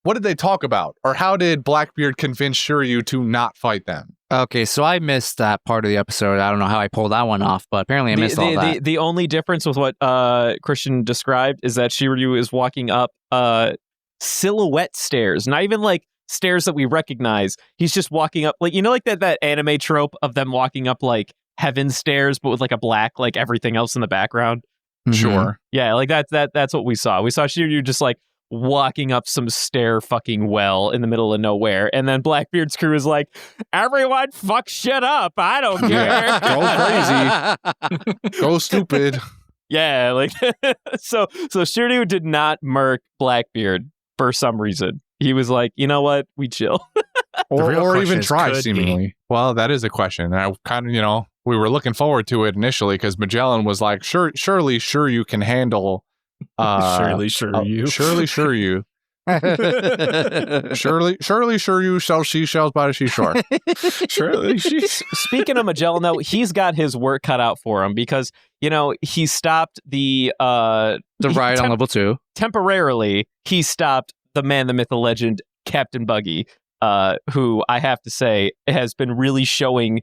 what did they talk about? Or how did Blackbeard convince Shiryu to not fight them? Okay, so I missed that part of the episode. I don't know how I pulled that one off, but apparently I missed all that. The only difference with what Christian described is that Shiryu is walking up silhouette stairs, not even like stairs that we recognize. He's just walking up, like, you know, like that anime trope of them walking up like heaven stairs, but with like a black, like everything else in the background. Sure. Yeah, like that's what we saw. We saw Shiryu just like walking up some stair fucking well in the middle of nowhere, and then Blackbeard's crew is like, everyone fuck shit up, I don't care. Go crazy. Go stupid. Yeah, like so Shiryu did not murk Blackbeard for some reason. He was like, you know what, we chill. or even try, seemingly. Well, that is a question. And I kind of, we were looking forward to it initially because Magellan was like, surely Shiryu can handle surely Shiryu. Surely Shiryu sells seashells by the seashore. Surely Speaking of Magellan, though, he's got his work cut out for him because, he stopped the ride on level 2. Temporarily, he stopped the man, the myth, the legend, Captain Buggy, who I have to say has been really showing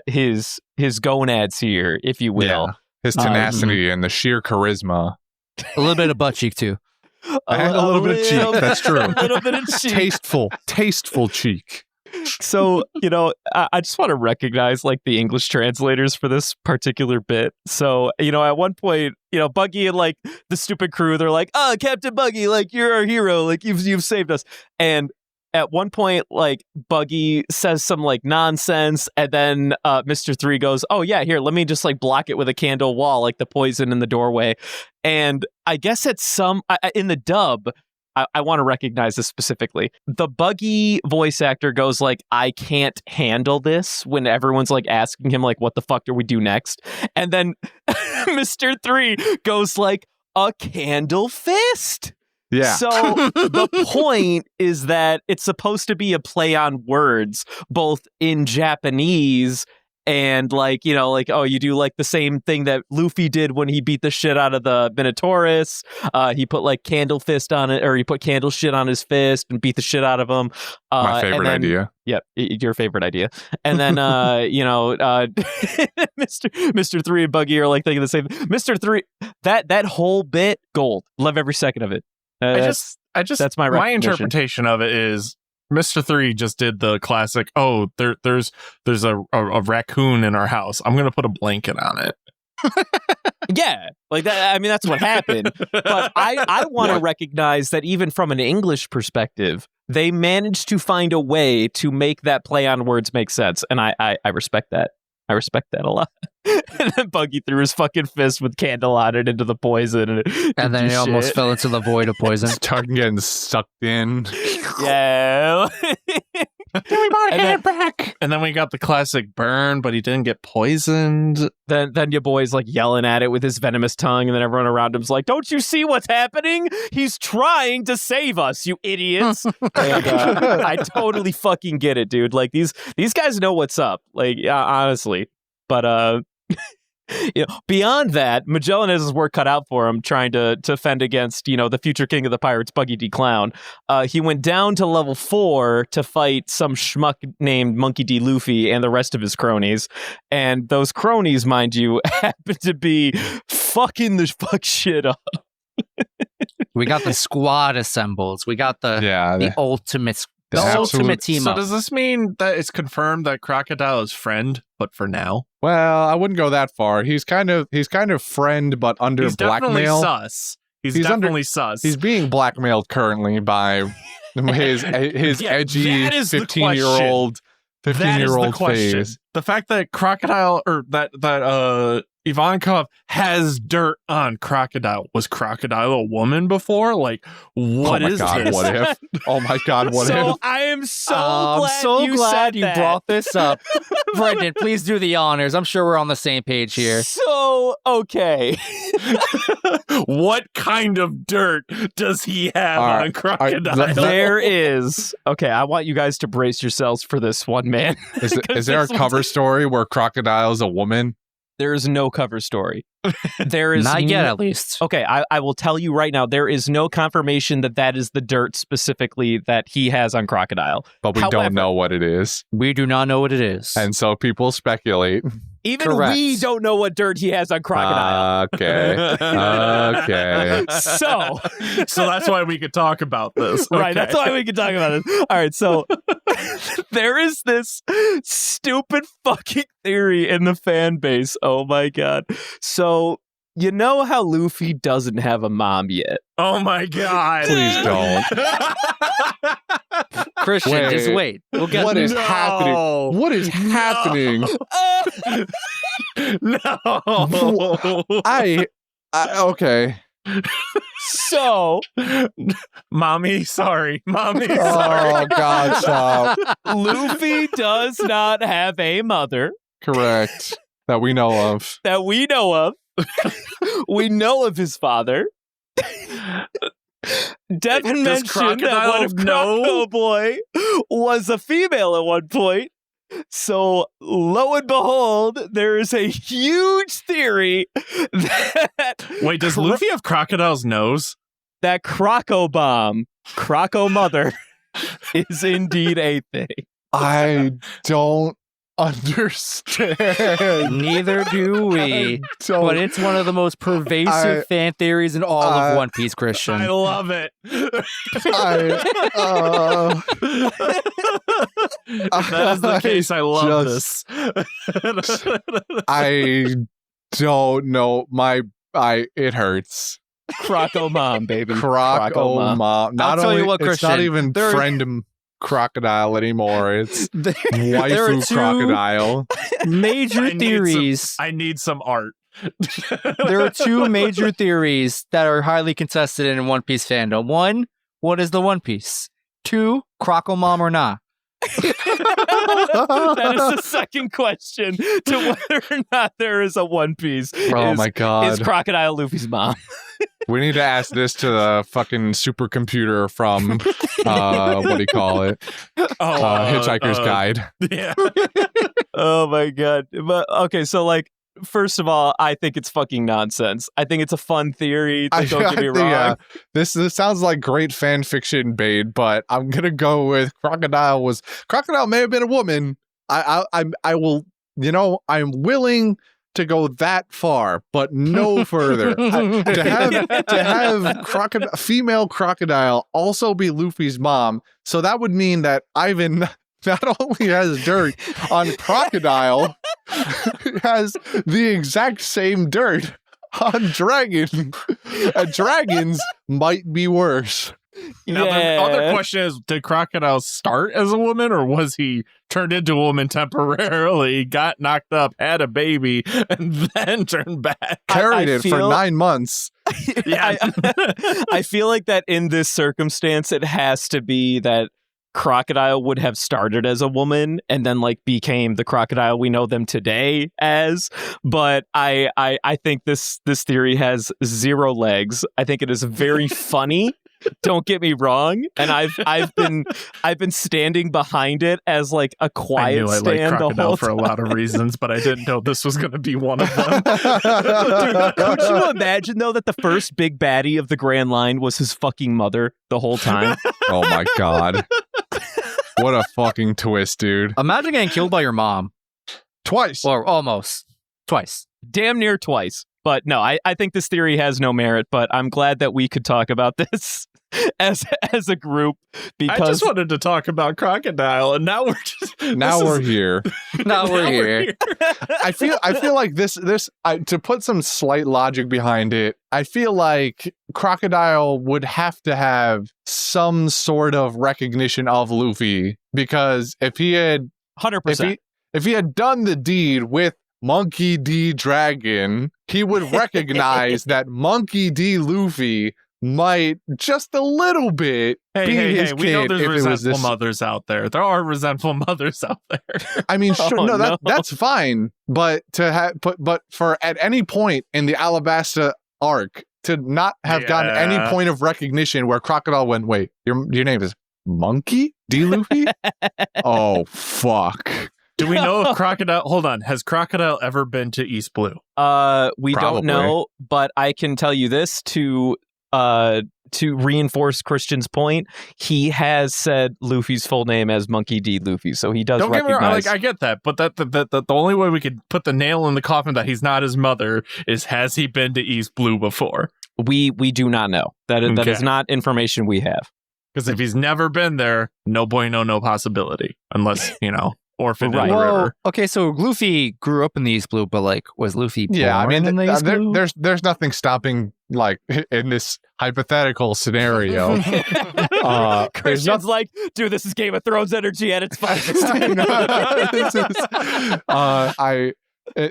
his gonads here, if you will. Yeah. His tenacity and the sheer charisma. A little bit of butt cheek too. And a little bit of cheek. That's true. A little bit of cheek. Tasteful cheek. So, I just want to recognize like the English translators for this particular bit. So, at one point, Buggy and like the stupid crew, they're like, "Oh, Captain Buggy, like you're our hero, like you've saved us." And at one point, like Buggy says some like nonsense, and then Mr. 3 goes, "Oh yeah, here, let me just like block it with a candle wall, like the poison in the doorway." And I guess it's in the dub, I want to recognize this specifically. The Buggy voice actor goes like, "I can't handle this," when everyone's like asking him like, "What the fuck do we do next?" And then Mr. 3 goes like, "A candle fist." Yeah. So the point is that it's supposed to be a play on words, both in Japanese and like, oh, you do like the same thing that Luffy did when he beat the shit out of the Minotaurus. He put like candle fist on it, or he put candle shit on his fist and beat the shit out of him. My favorite idea. Yep, your favorite idea. And then, Mr. 3 and Buggy are like thinking the same. Mr. 3, that whole bit, gold. Love every second of it. That's my interpretation of it is Mr. 3 just did the classic, oh, there's a raccoon in our house, I'm gonna put a blanket on it. Yeah, like that. I mean, that's what happened. But I want to recognize that even from an English perspective, they managed to find a way to make that play on words make sense, and I respect that. I respect that a lot. And then Buggy threw his fucking fist with candle on it into the poison. And then he almost fell into the void of poison. Starting getting sucked in. Yeah. Give me my hand back. And then we got the classic burn, but he didn't get poisoned. Then your boy's like yelling at it with his venomous tongue, and then everyone around him's like, "Don't you see what's happening? He's trying to save us, you idiots." And, I totally fucking get it, dude. Like these guys know what's up. Like honestly, but beyond that, Magellan has his work cut out for him trying to fend against, the future king of the pirates, Buggy D. Clown. He went down to level 4 to fight some schmuck named Monkey D. Luffy and the rest of his cronies. And those cronies, mind you, happen to be fucking the fuck shit up. We got the squad assembled. We got the ultimate team So up. does this mean that it's confirmed that Crocodile is friend, but for now? Well, I wouldn't go that far. He's kind of friend, but under blackmail. Sus. He's definitely sus. He's being blackmailed currently by his edgy 15-year-old phase. The fact that Crocodile, or that Ivankov has dirt on Crocodile. Was Crocodile a woman before? Like, what is God, this? what if? Oh my God, what So if? I am so I'm glad so you glad said you that. brought this up. Brendan, please do the honors. I'm sure we're on the same page here. So, okay. What kind of dirt does he have All right, on Crocodile? There is. Okay, I want you guys to brace yourselves for this one, man. Is there a cover story where Crocodile is a woman? There is no cover story. There is Not yet, at least. Okay, I will tell you right now, there is no confirmation that that is the dirt specifically that he has on Crocodile. But we However, don't know what it is. We do not know what it is. And so people speculate. Even Correct. we don't know what dirt he has on Crocodile. Okay. Okay. So, So that's why we could talk about this. right, Okay. that's why we can talk about it. All right, so there is this stupid fucking theory in the fan base. Oh my God. So, you know how Luffy doesn't have a mom yet? Oh my God. Please don't. Christian, Wait. just wait. We'll get What there. is happening? What is happening? No. I okay. So, Mommy, sorry. Mommy, sorry. Oh God, stop. Luffy does not have a mother Correct. That we know of. that we know of. We know of his father. Devin Does mentioned that Crocodile one of know? Croco Boy was a female at one point. So, lo and behold, there is a huge theory that Wait, does Luffy have Crocodile's nose? that Croco-Mom, Croco Mother, is indeed a thing. I don't understand. Neither do we. Don't- But it's one of the most pervasive I- fan theories in all of One Piece, Christian. I love it. If that is the case, I love this. I don't know. It hurts. Croco-Mom, baby. Croco-Mom. Not I'll tell only you what, it's not Christian, even there- friend Crocodile anymore. It's There are waifu two Crocodile. major theories. I need some art. There are two major theories that are highly contested in One Piece fandom. One, what is the One Piece? Two, Croco-Mom or not? That is the second question to whether or not there is a One Piece. Oh my God. Is Crocodile Luffy's mom? We need to ask this to the fucking supercomputer from what do you call it? Hitchhiker's Guide. Yeah. Oh my God. But okay, so like, first of all, I think it's fucking nonsense. I think it's a fun theory. Don't get me wrong. This sounds like great fan fiction bait, but I'm gonna go with Crocodile may have been a woman. I will, I'm willing to go that far, but no further. To have female Crocodile also be Luffy's mom, so that would mean that Ivan not only has dirt on Crocodile, has the exact same dirt on Dragon. And dragons might be worse. Now, the other question is, did Crocodile start as a woman, or was he turned into a woman temporarily, got knocked up, had a baby, and then turned back? Carried it for 9 months. Yeah. I feel like that in this circumstance, it has to be that Crocodile would have started as a woman and then like became the Crocodile we know them today as. But I think this theory has zero legs. I think it is very funny. Don't get me wrong, and I've been standing behind it as like a I quiet knew I stand liked the Crocodile whole for a time. lot of reasons, but I didn't know this was going to be one of them. Dude, could you imagine though that the first big baddie of the Grand Line was his fucking mother the whole time? Oh my God. What a fucking twist, dude. Imagine getting killed by your mom. Twice. Or almost. Twice. Damn near twice. But no, I think this theory has no merit, but I'm glad that we could talk about this as a group because I just wanted to talk about Crocodile, and now we're here. Now we're here. I feel like this to put some slight logic behind it, I feel like Crocodile would have to have some sort of recognition of Luffy, because if he had 100%. if he had done the deed with Monkey D. Dragon, he would recognize that Monkey D. Luffy might just a little bit be his kid. We know there's if it was resentful this. mothers out there. There are resentful mothers out there. I mean, sure, Oh, no. that's fine, but to have, but for at any point in the Alabasta arc to not have gotten any point of recognition where Crocodile went, wait, your name is Monkey D. Luffy? Oh fuck. Do we know if Crocodile? Hold on. Has Crocodile ever been to East Blue? We Probably. don't know, but I can tell you this to reinforce Christian's point. He has said Luffy's full name as Monkey D. Luffy, so he does Don't get me recognize. wrong. Like I get that, but the only way we could put the nail in the coffin that he's not his mother is has he been to East Blue before? We do not know. That is Okay. not information we have. Because if he's never been there, no bueno, no possibility. Unless orphaned in the Well, river. okay, so Luffy grew up in the East Blue, but like, was Luffy born Yeah, I mean, in the East Blue? there's nothing stopping, like, in this hypothetical scenario. There's Christian's like, dude, this is Game of Thrones energy at its finest.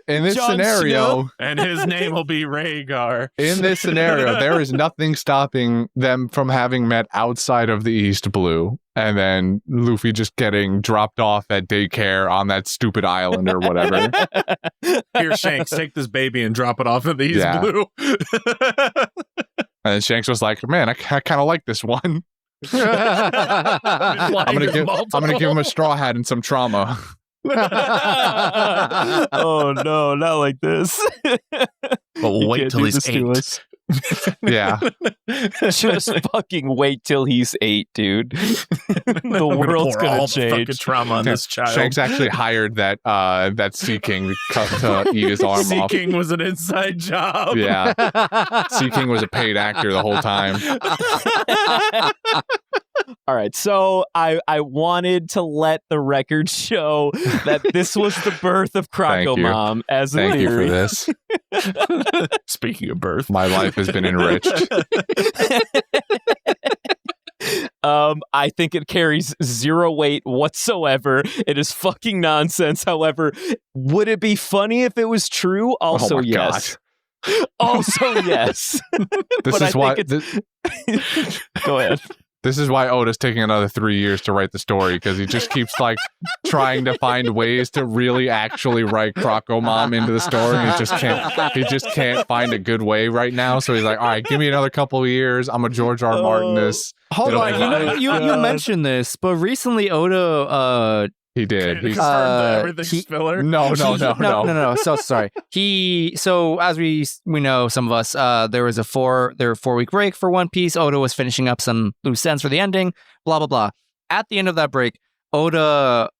in this Jon scenario, Snow. And his name will be Rhaegar. in this scenario, there is nothing stopping them from having met outside of the East Blue, and then Luffy just getting dropped off at daycare on that stupid island or whatever. Here, Shanks, take this baby and drop it off in the East Yeah. Blue. And Shanks was like, "Man, I kind of like this one. I'm I'm gonna give him a straw hat and some trauma." Oh no, not like this. But You wait can't till do he's this to 8. us. Yeah. Just fucking wait till he's 8, dude. The world's pour all gonna the fucking change. trauma on this child. Shanks actually hired that Sea King to eat his arm Sea off. King was an inside job. Yeah, Sea King was a paid actor the whole time. All right, so I wanted to let the record show that this was the birth of Thank you. Croco-Mom as a Thank you for theory. this. Speaking of birth, My life has been enriched. I think it carries zero weight whatsoever. It is fucking nonsense. However, would it be funny if it was true? Also, my yes. Also, yes. This But is I why. think Go ahead. This is why Oda's taking another 3 years to write the story, because he just keeps like trying to find ways to really actually write Croco-Mom into the story. And he just can't find a good way right now. So he's like, all right, give me another couple of years. I'm a George R. Martin this. Hold It'll on, be you know, fine. you mentioned this, but recently Oda, He did. He's confirmed that everything's he- filler. no. So sorry. So as we know, some of us, there was a 4-week break for One Piece. Oda was finishing up some loose ends for the ending. Blah blah blah. At the end of that break, Oda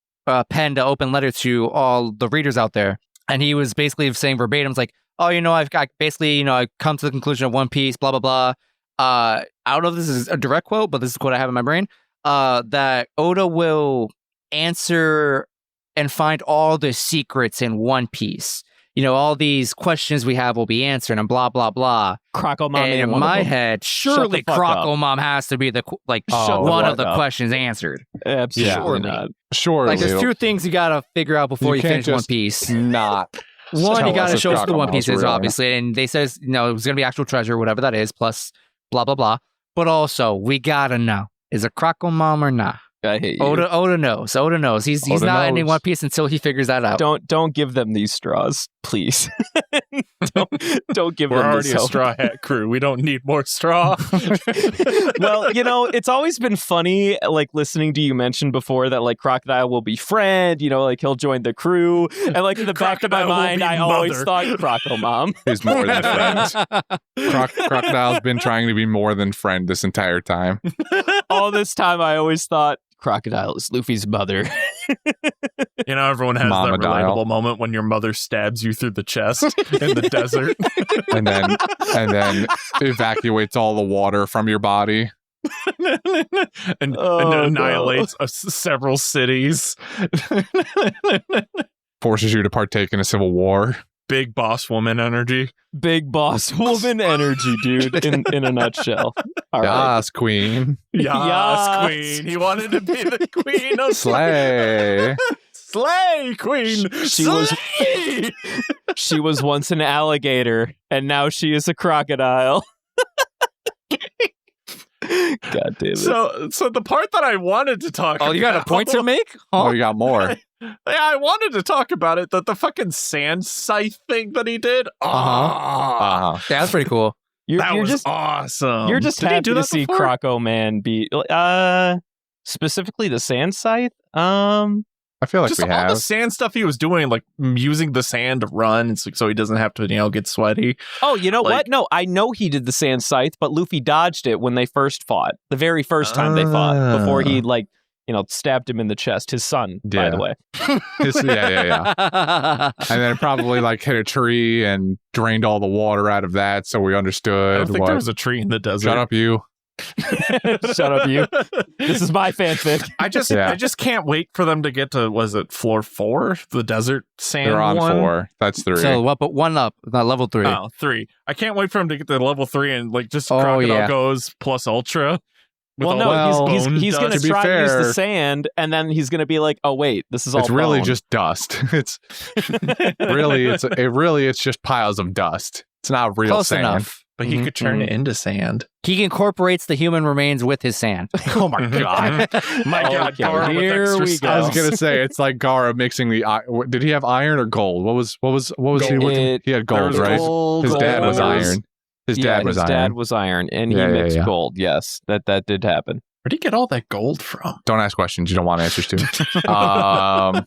penned an open letter to all the readers out there, and he was basically saying verbatim, like, "Oh, I've got basically, I've come to the conclusion of One Piece. Blah blah blah." I don't know if this is a direct quote, but this is what I have in my brain. That Oda will answer and find all the secrets in One Piece. All these questions we have will be answered and blah, blah, blah. Croco-Mom And ain't in one of my them. head, surely fuck up. Croco-Mom has to be the Shut one the of the fuck up. questions answered. Absolutely Yeah. not. Sure. Like, there's two things you gotta figure out before you can't finish One just Piece. not. One, tell you gotta us show if us the One Croco-Mom's Piece is, real. obviously. And they says, it's gonna be actual treasure, whatever that is, plus blah, blah, blah. But also, we gotta know, is it Croco-Mom or not? I hate you. Oda knows. Oda knows. He's Oda not ending knows. One Piece until he figures that out. Don't give them these straws, please. don't give We're them already this a hope. straw hat crew. We don't need more straw. Well, it's always been funny, like listening to you mention before that like Crocodile will be friend, like he'll join the crew. And like in the back of my Crocodile will mind, be I always mother. thought Croco-Mom. Is more than friends. Crocodile's been trying to be more than friend this entire time. All this time I always thought Crocodile is Luffy's mother. Everyone has Mama that dial. relatable moment when your mother stabs you through the chest in the desert. And then evacuates all the water from your body. and Oh, annihilates several cities. Forces you to partake in a civil war. Big boss woman energy. Big boss woman energy, dude, in a nutshell. All right. Yes, queen. Yes, Yes. queen. He wanted to be the queen of Slay. Slay, queen. She was- Slay! me. She was once an alligator, and now she is a crocodile. God damn it. So the part that I wanted to talk about. Oh, you got a point to make? Oh, you got more. Yeah, I wanted to talk about it. The fucking sand scythe thing that he did. Yeah, that's pretty cool. That You're was just awesome. You're just Did he happy do to that see before? Croco-Man be specifically the sand scythe. I feel like Just we all the have. sand stuff he was doing, like using the sand to run, so he doesn't have to, get sweaty. Oh, you know Like- what? No, I know he did the sand scythe, but Luffy dodged it when they first fought. The very first time they fought, before he stabbed him in the chest. His son, by Yeah. the way. Yeah. And then it probably hit a tree and drained all the water out of that, so we I understood. don't think what- there was a tree in the desert. Shut up, you. Shut up, you. This is my fanfic. I just Yeah. I just can't wait for them to get to, was it floor 4? The desert sand They're on one? 4. That's 3. So what? But one up, not level 3. Oh, 3. I can't wait for him to get to level 3 and just Oh, Crocodile yeah. goes plus Ultra. with Well, all no, the he's bone going to dust. be try to use the fair- sand, and then he's going to be like, "Oh wait, this is all." It's really bone." just dust. It's it's just piles of dust. It's not real Close sand. enough. But he could turn it into sand. He incorporates the human remains with his sand. Oh my god. My God, Okay, Gara with here extra we go. I was stuff. gonna say it's like Gara mixing the. Did he have iron or gold? What was he? Gold. He had gold, There was right? gold, His dad was there was- iron. His Yeah, dad was his iron. dad was iron, and Yeah, he yeah, mixed yeah. gold. Yes, that did happen. Where'd he get all that gold from? Don't ask questions you don't want answers to.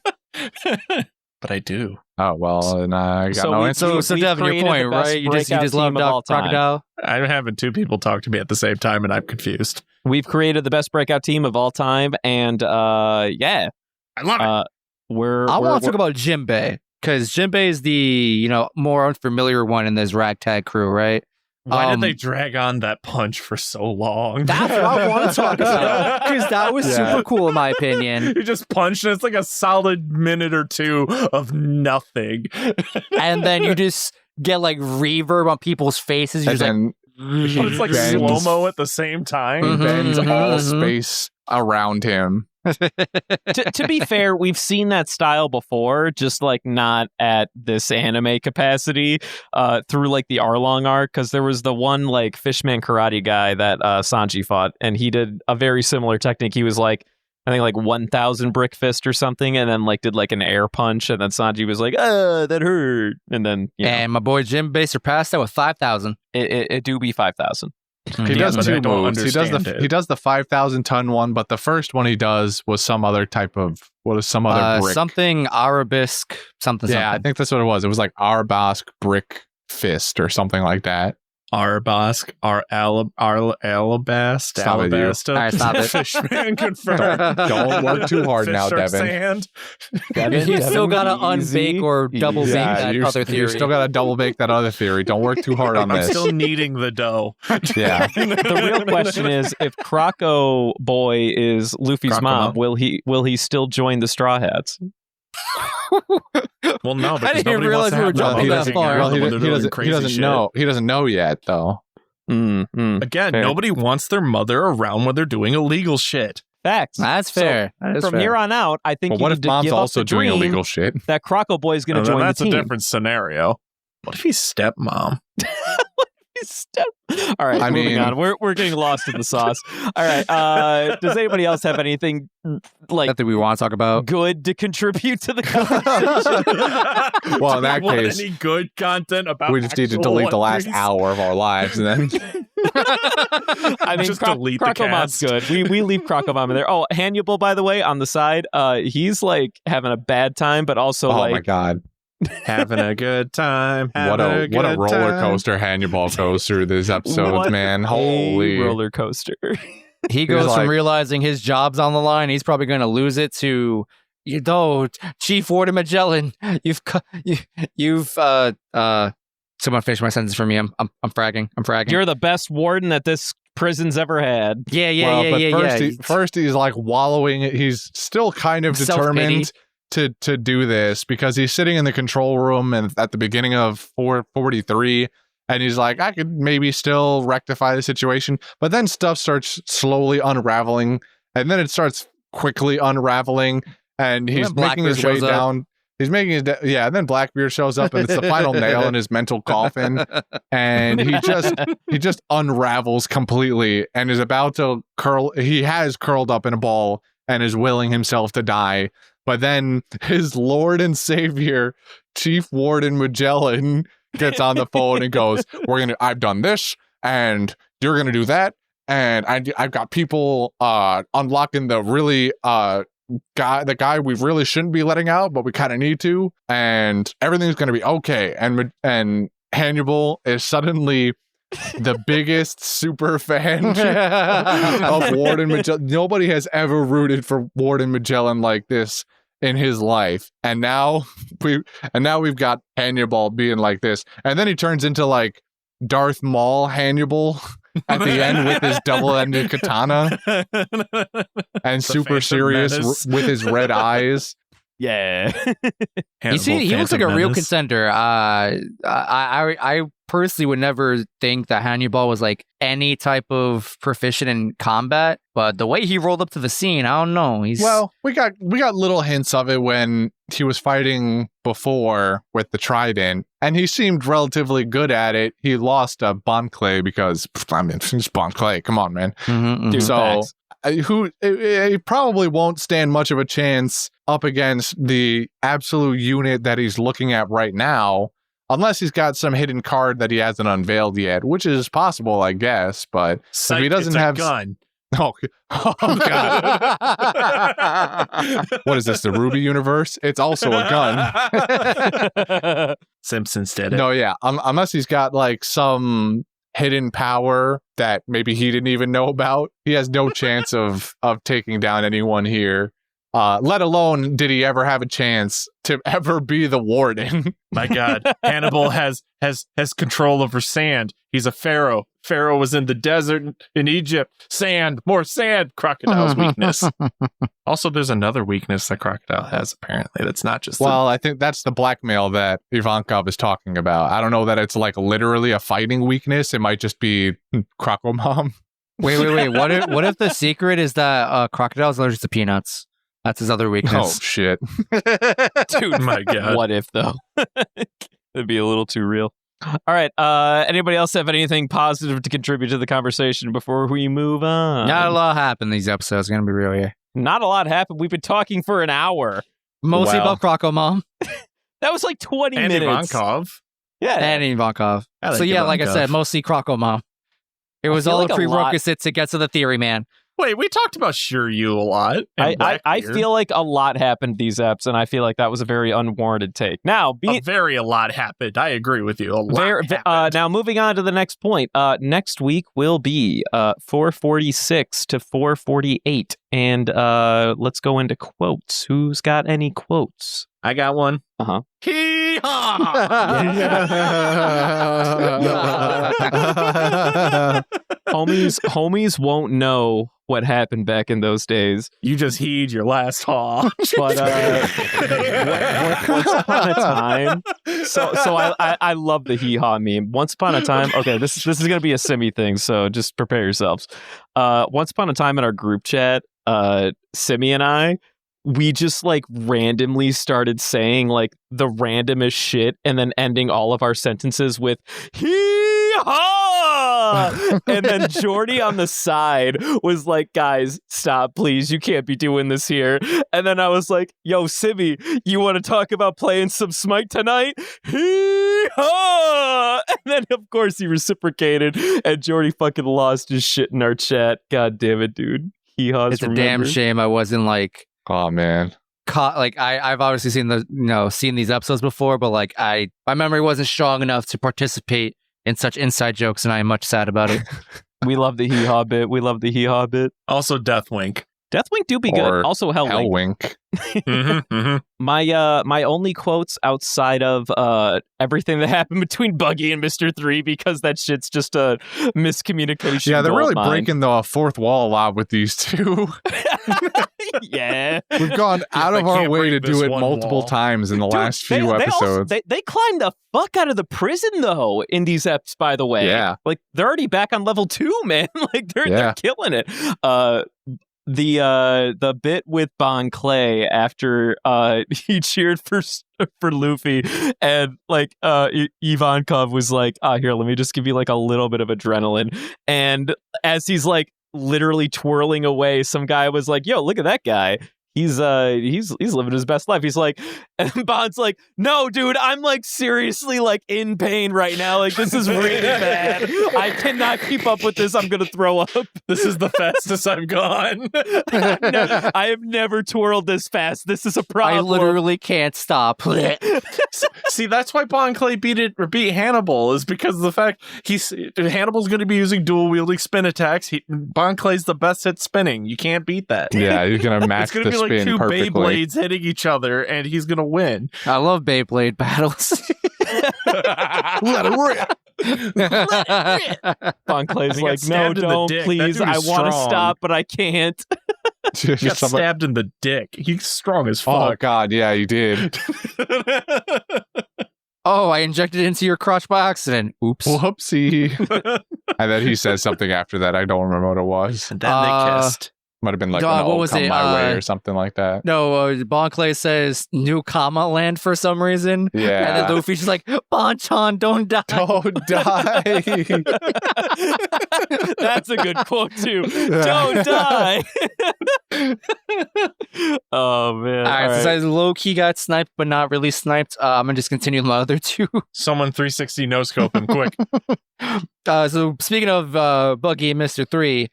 But I do. Oh well, and I got So no we- answer. So We've Devin, your created point, the best right? You just breakout love team of all time. Crocodile. I'm having 2 people talk to me at the same time, and I'm confused. We've created the best breakout team of all time, and yeah, I love it. I want to talk about Jinbei because Jinbei is the more unfamiliar one in this ragtag crew, right? Why did they drag on that punch for so long? That's what I want to talk about because that was Yeah. super cool in my opinion. You just punched, and it's like a solid minute or 2 of nothing. And then you just get reverb on people's faces. You're And just then But it's like bends- slow-mo at the same time. he Mhm, bends all mhm. space around him. to be fair, we've seen that style before, just not at this anime capacity through the Arlong arc, because there was the one Fishman karate guy that Sanji fought, and he did a very similar technique. He was I think 1,000 brick fist or something, and then did an air punch, and then Sanji was that hurt, and then and my boy Jinbei surpassed that with 5,000. it do be 5,000. He does but I 2 don't moves. He does understand it. he does the 5,000 ton one, but the first one he does was some other type of some other brick. Something Arabesque, something. Yeah, I think that's what it was. It was Arabesque brick fist or something like that. Arabasque, Alabast, Stop it, you. Alabasta. All right, stop it. Fishman confirmed. Don't work too hard Fish now, or Devin. Sand. You still gotta unbake or double bake Yeah, that you other theory. still got to double bake that other theory. Don't work too hard on I'm this. still kneading the dough. Yeah. The real question is, if Croco Boy is Luffy's mom, Croco-Mom. will he still join the Straw Hats? Well, no, because didn't even nobody wants realize to we were have jumping them that hanging far. around Well, he, when they're doing he crazy doesn't shit. know. He doesn't know yet, though. Again, Fair. nobody wants their mother around when they're doing illegal shit. Facts. That's So, fair. That is From fair. here on out, I think But you what need if to mom's give up also the doing dream illegal shit? that Croco Boy is going to And then join that's the team. a different scenario. What if he's stepmom? All right, I moving mean- on. We're getting lost in the sauce. All right. Does anybody else have anything That we want to talk about. good to contribute to the conversation? Well, in Do that we want case, any good content about we just need to actual delete the One last Piece? hour of our lives, and then I mean, Just delete the Croco-Mom's cast. good. We leave Croco-Mom in there. Oh, Hannibal, by the way, on the side, he's having a bad time, but also oh my god, Having a good time. what a good roller time. coaster Hannibal goes through these episodes, What man. a Holy roller coaster. He goes like- from realizing his job's on the line, he's probably going to lose it, to Chief Warden Magellan, someone finish my sentence for me. I'm fragging. You're the best warden that this prison's ever had. Yeah. First he's wallowing. He's still kind of Self-pity. determined to do this because he's sitting in the control room and at the beginning of 443, and he's like, I could maybe still rectify the situation, but then stuff starts slowly unraveling, and then it starts quickly unraveling, and he's then making his Blackbeard way shows up. down. He's making his and then Blackbeard shows up and it's the final nail in his mental coffin, and he just unravels completely and is about to curl. He has curled up in a ball and is willing himself to die. But then his Lord and Savior, Chief Warden Magellan, gets on the phone and goes, I've done this and you're gonna do that, and I've got people unlocking the really the guy we really shouldn't be letting out, but we kind of need to, and everything's gonna be okay. And Hannibal is suddenly the biggest super fan of Warden Magellan. Nobody has ever rooted for Warden Magellan like this in his life, and now we've got Hannibal being like this, and then he turns into like Darth Maul Hannibal at the end with his double-ended katana and super serious with his red eyes. Yeah. He looks like a real contender. I personally would never think that Hannibal was like any type of proficient in combat, but the way he rolled up to the scene, I don't know. We got little hints of it when he was fighting before with the trident, and he seemed relatively good at it. He lost a Bon Clay because it's Bon Clay. Come on, man. Dude, so he probably won't stand much of a chance up against the absolute unit that he's looking at right now, unless he's got some hidden card that he hasn't unveiled yet, which is possible, I guess. But if he doesn't have a gun. Oh God. What is this, the Ruby universe? It's also a gun. Simpsons did it. No, yeah. Unless he's got like some hidden power that maybe he didn't even know about, he has no chance of taking down anyone here. Let alone did he ever have a chance to ever be the warden. My God, Hannibal has control over sand. He's a pharaoh. Pharaoh was in the desert in Egypt. Sand, more sand. Crocodile's weakness. Also, there's another weakness that Crocodile has, apparently. That's not just... I think that's the blackmail that Ivankov is talking about. I don't know that it's like literally a fighting weakness. It might just be Croco-Mom. Wait. What if the secret is that Crocodile's allergic to peanuts? That's his other weakness. Oh, shit. Dude, my God. What if, though? It'd be a little too real. All right. Anybody else have anything positive to contribute to the conversation before we move on? Not a lot happened these episodes. Gonna be real here. Not a lot happened. We've been talking for an hour. Mostly about Croco-Mom. That was like 20 and minutes. Ivankov. Yeah. And Ivankov. Like I said, mostly Croco-Mom. It was all the prerequisites to get to the theory, man. Wait, we talked about Shiryu a lot. I feel like a lot happened these eps, and I feel like that was a very unwarranted take. Now, a lot happened. I agree with you. A lot happened. Now, moving on to the next point. Next week will be 446 to 448, and let's go into quotes. Who's got any quotes? I got one. Uh-huh. Homies won't know what happened back in those days. You just heed your last haw. But once upon a time, so I love the hee-haw meme. Once upon a time, okay, this is gonna be a Simi thing, so just prepare yourselves. Once upon a time in our group chat, Simi and I, we just like randomly started saying like the randomest shit and then ending all of our sentences with hee-haw. And then Jordy on the side was like, guys, stop, please. You can't be doing this here. And then I was like, yo, Simi, you want to talk about playing some Smite tonight? Hee-haw. And then, of course, he reciprocated and Jordy fucking lost his shit in our chat. God damn it, dude. Hee-haws. It's a damn shame I wasn't like... Oh man, I've obviously seen these episodes before, but like my memory wasn't strong enough to participate in such inside jokes, and I am much sad about it. We love the hee-haw bit. Also, Deathwink. Deathwink do be good. Also, Hellwink. My only quotes outside of everything that happened between Buggy and Mr. 3, because that shit's just a miscommunication. Yeah, they're really breaking the fourth wall a lot with these two. Yeah. We've gone out of our way to do it multiple times in the last few episodes. They climbed the fuck out of the prison, though, in these eps, by the way. Yeah. Like, they're already back on level 2, man. Like, they're killing it. the bit with Bon Clay after he cheered for Luffy, and like Ivankov was like, here, let me just give you like a little bit of adrenaline, and as he's like literally twirling away, some guy was like, yo, look at that guy. He's living his best life. He's like, and Bond's like, no, dude, I'm like seriously like in pain right now. Like this is really bad. I cannot keep up with this. I'm gonna throw up. This is the fastest I've gone. No, I have never twirled this fast. This is a problem. I literally can't stop. See, that's why Bon Clay beat Hannibal, is because of the fact Hannibal's going to be using dual wielding spin attacks. Bon Clay's the best at spinning. You can't beat that. Yeah, he's gonna match It's going to be like two perfectly. Beyblades hitting each other, and he's going to win. I love Beyblade battles. Let it rip. Bon Clay's He got like, no, stabbed in the don't, dick. That please. dude I is want to strong. stop, but I can't. He got stabbed in the dick. He's strong as Oh fuck. God, yeah, you did. Oh, I injected it into your crotch by accident. Oops. Whoopsie. And then he says something after that. I don't remember what it was. And then they kissed. Might have been like, Dog, what was come it? my way or something like that. No, Bon Clay says New Kama Land for some reason. And Yeah. then Luffy's just like, Bon-chan, don't die. Don't die. That's a good quote too. Don't die. Oh man! All right, All since right. I low-key got sniped, but not really sniped, I'm going to just continue with my other two. Someone 360 no scope him quick. So speaking of Buggy and Mr. 3,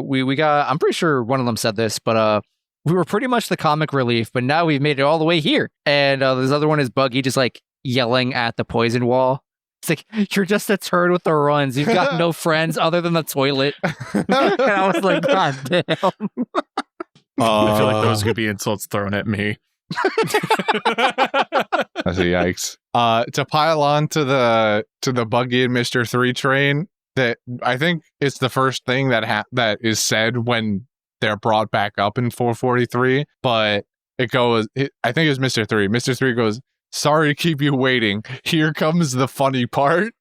we got, I'm pretty sure one of them said this, but we were pretty much the comic relief, but now we've made it all the way here. And this other one is Buggy just like yelling at the poison wall. It's like, you're just a turd with the runs. You've got no friends other than the toilet. And I was like, God damn. I feel like those could be insults thrown at me. That's a yikes. To pile on to the Buggy and Mr. 3 train, that I think it's the first thing that is said when they're brought back up in 443, but it goes, I think it's Mr. 3. Mr. 3 goes, sorry to keep you waiting. Here comes the funny part.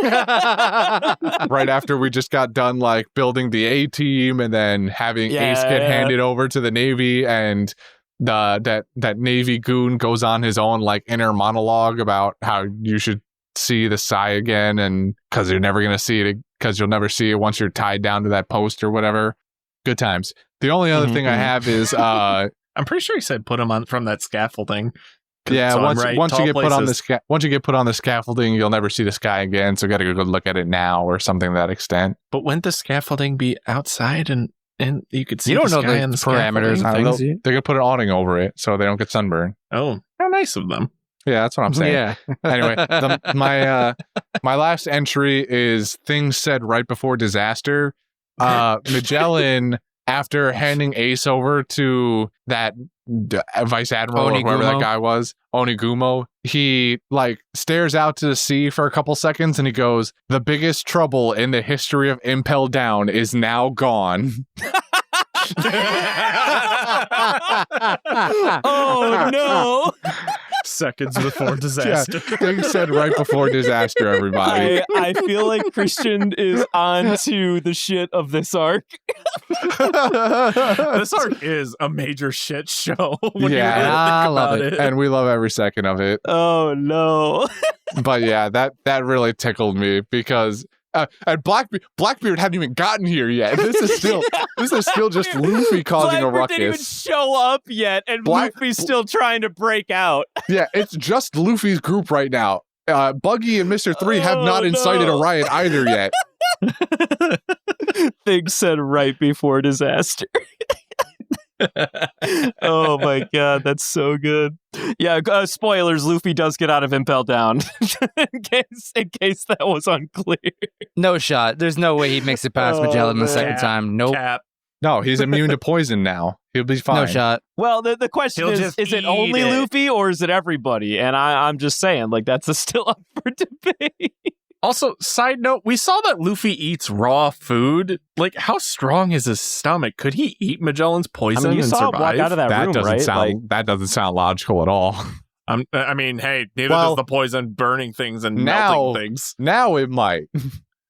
Right after we just got done like building the A team and then having Ace get handed over to the Navy, and that Navy goon goes on his own like inner monologue about how you should see the Psy again, and because you're never gonna see it, because you'll never see it once you're tied down to that post or whatever. Good times. The only other thing I have is I'm pretty sure he said put him on from that scaffolding. yeah, once you get put on places. once you get put on the scaffolding, you'll never see the sky again. So gotta go look at it now or something to that extent. But wouldn't the scaffolding be outside and you could see You don't the know sky the on the parameters scaffolding? and things. They're gonna put an awning over it so they don't get sunburned. Oh, how nice of them. Yeah, that's what I'm saying. Yeah. Anyway, my last entry is things said right before disaster. Magellan, after handing Ace over to that vice admiral or whoever that Onigumo. guy was, Onigumo, he like stares out to the sea for a couple seconds and he goes, "The biggest trouble in the history of Impel Down is now gone." Oh no! Seconds before disaster. Things said right before disaster, everybody. I feel like Christian is on to the shit of this arc. This arc is a major shit show. When you Yeah. really think I love about it. And we love every second of it. Oh no! But yeah, that really tickled me because and Blackbeard hadn't even gotten here yet. This is still just Luffy causing a Blackbeard didn't even ruckus. show up yet, and Luffy's still trying to break out. Yeah, it's just Luffy's group right now. Buggy and Mr. 3 have not incited a riot either yet. Things said right before disaster. Oh my god, that's so good. Yeah, spoilers, Luffy does get out of Impel Down. in case that was unclear. No shot. There's no way he makes it past Oh, Magellan the man. second time. Nope. Cap. No, he's immune to poison now. He'll be fine. No shot. Well, the question He'll is just it eat only it. Luffy or is it everybody? And I'm just saying, like, that's still up for debate. Also, side note, we saw that Luffy eats raw food. Like, how strong is his stomach? Could he eat Magellan's poison you and saw him survive? walk out of that room, right? That doesn't sound logical at all. I mean, hey, neither Well, does the poison burning things and now- melting things. Now it might.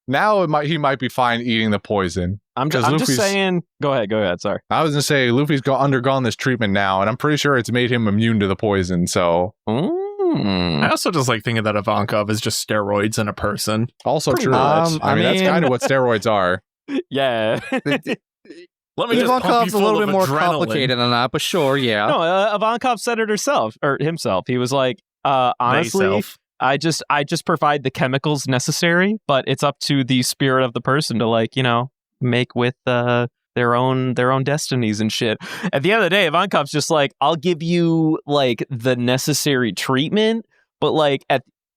Now he might be fine eating the poison. I'm 'Cause just Luffy's- saying. Go ahead. Sorry. I was gonna say Luffy's undergone this treatment now, and I'm pretty sure it's made him immune to the poison. So I also just like thinking that Ivankov is just steroids in a person. also Pretty true. much. I mean, that's kind of what steroids are. Yeah. Let me just pump you Ivankov's a full little of bit more adrenaline. complicated than that, but sure, yeah. No, Ivankov said it himself. He was like, honestly, Thyself. I just provide the chemicals necessary, but it's up to the spirit of the person to, like, make with their own destinies and shit. At the end of the day, Ivankov's just like, I'll give you like the necessary treatment, but like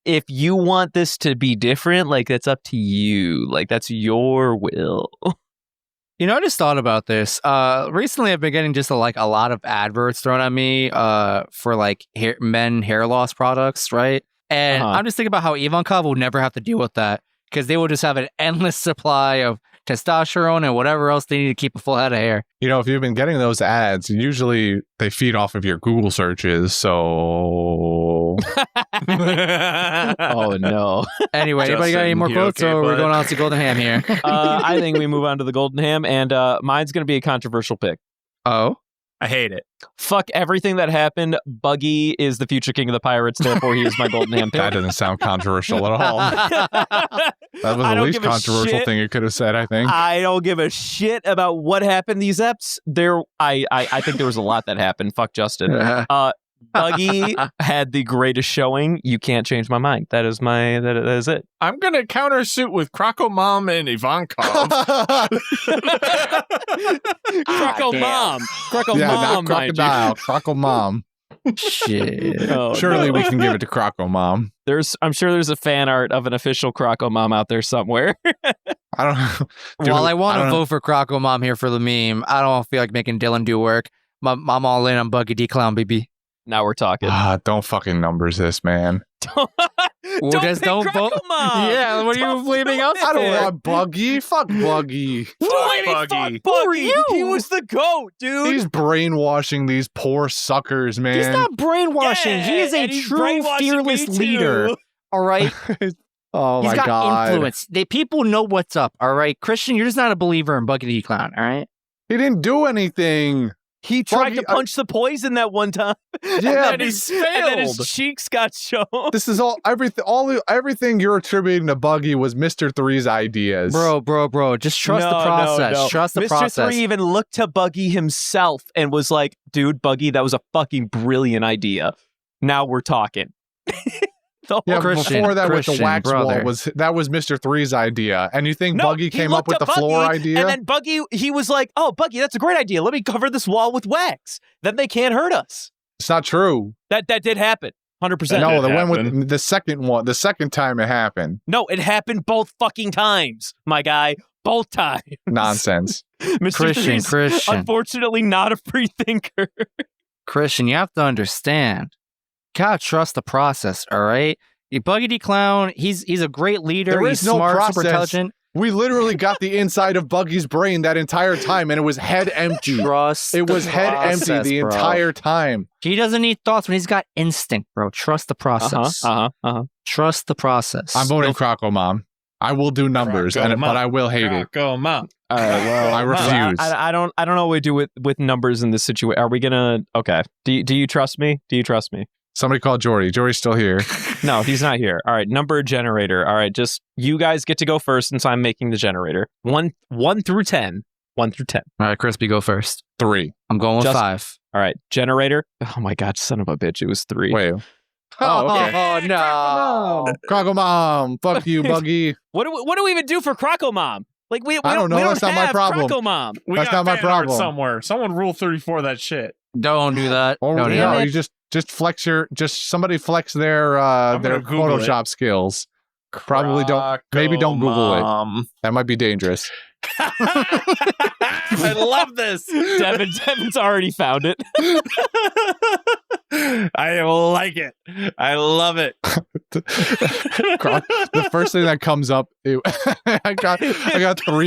if you want this to be different, like that's up to you. Like that's your will. I just thought about this. Recently, I've been getting just a lot of adverts thrown at me for like men hair loss products, right? And I'm just thinking about how Ivankov will never have to deal with that because they will just have an endless supply of testosterone and whatever else they need to keep a full head of hair. If you've been getting those ads, usually they feed off of your Google searches. So Oh no. Anyway, anybody got any more you quotes, okay, or we're bud? going on to Golden Ham here? I think we move on to the Golden Ham, and mine's going to be a controversial pick. Oh, I hate it. Fuck everything that happened. Buggy is the future king of the pirates, therefore he is my Golden Ham pick. that doesn't sound controversial at all. That was I the don't least give a controversial shit. thing you could have said, I think. I don't give a shit about what happened these eps. I think there was a lot that happened. Fuck Justin. Buggy had the greatest showing. You can't change my mind. That is it. I'm gonna countersuit with Croco-Mom and Ivankov. Croco-Mom. Croco-Mom, Yeah, not mind you. Crocodile. Croco-Mom. shit. Oh, Surely no. we can give it to Croco-Mom. I'm sure there's a fan art of an official Croco-Mom out there somewhere. I don't know. Dude, While I want to don't know. vote for Croco-Mom here for the meme, I don't feel like making Dylan do work. I'm all in on Buggy D Clown, baby. Now we're talking. Don't fucking numbers this, man. Well, just pick don't vote. Croco-Mom. Yeah, what are you Don't blaming us I don't for? want Buggy. Fuck Buggy. Fuck Buggy. Buggy. He was the GOAT, dude. He's brainwashing these poor suckers, man. He's not brainwashing. He is a and he's true brainwashing fearless me too. leader. All right. Oh He's my got god. influence. People know what's up. All right. Christian, you're just not a believer in Buggy D Clown. All right. He didn't do anything. He tried Buggy- to punch the poison that one time. Yeah, and then he's and then his failed. cheeks got shown. This is everything you're attributing to Buggy was Mr. Three's ideas. Bro. Just trust the process. No. Trust the Mr. process. 3 even looked to Buggy himself and was like, dude, Buggy, that was a fucking brilliant idea. Now we're talking. Yeah, Christian, before that with the Christian, wax brother. wall was Mr. Three's idea. And you think No, Buggy he came up looked with at the floor Buggy, idea? And then Buggy, he was like, oh, Buggy, that's a great idea. Let me cover this wall with wax. Then they can't hurt us. It's not true. That did happen. 100%. No, did the one with happen. the second time it happened. No, it happened both fucking times, my guy. Both times. Nonsense. Mr. Three's Christian, unfortunately not a free thinker. Christian, you have to understand. Gotta trust the process, all right? Buggy D Clown, he's a great leader. There He's is no smart, process. super intelligent. We literally got the inside of Buggy's brain that entire time, and it was head empty. Trust It was the head empty process, the bro. entire time. He doesn't need thoughts when he's got instinct, bro. Trust the process. Trust the process. I'm voting Croco-Mom. I will do numbers, Croco-Mom. but I will hate it. Croco-Mom. All right, well, I refuse. I don't know what we do with numbers in this situation. Are we gonna? Okay. Do you trust me? Do you trust me? Somebody call Jordy. Jordy's still here. No, he's not here. All right, number generator. All right, just you guys get to go first since I'm making the generator. 1 through 10. 1 through 10. All right, Crispy, go first. 3. I'm going with Just- 5. All right, generator. Oh my god, son of a bitch! It was 3. Wait. Oh, okay. no. Croco-Mom. Fuck you, Buggy. What do we even do for Croco-Mom? Like we I don't know. We That's not my have problem. Croco-Mom. We That's got not my fan art problem. somewhere. Someone rule 34 that shit. Don't do that. Or Don't do no, that. you just flex somebody flex their gonna Google Photoshop skills. Probably don't. Maybe don't Google it. Croco-Mom. That might be dangerous. I love this. Devin's already found it. I like it. I love it. The first thing that comes up, I got 3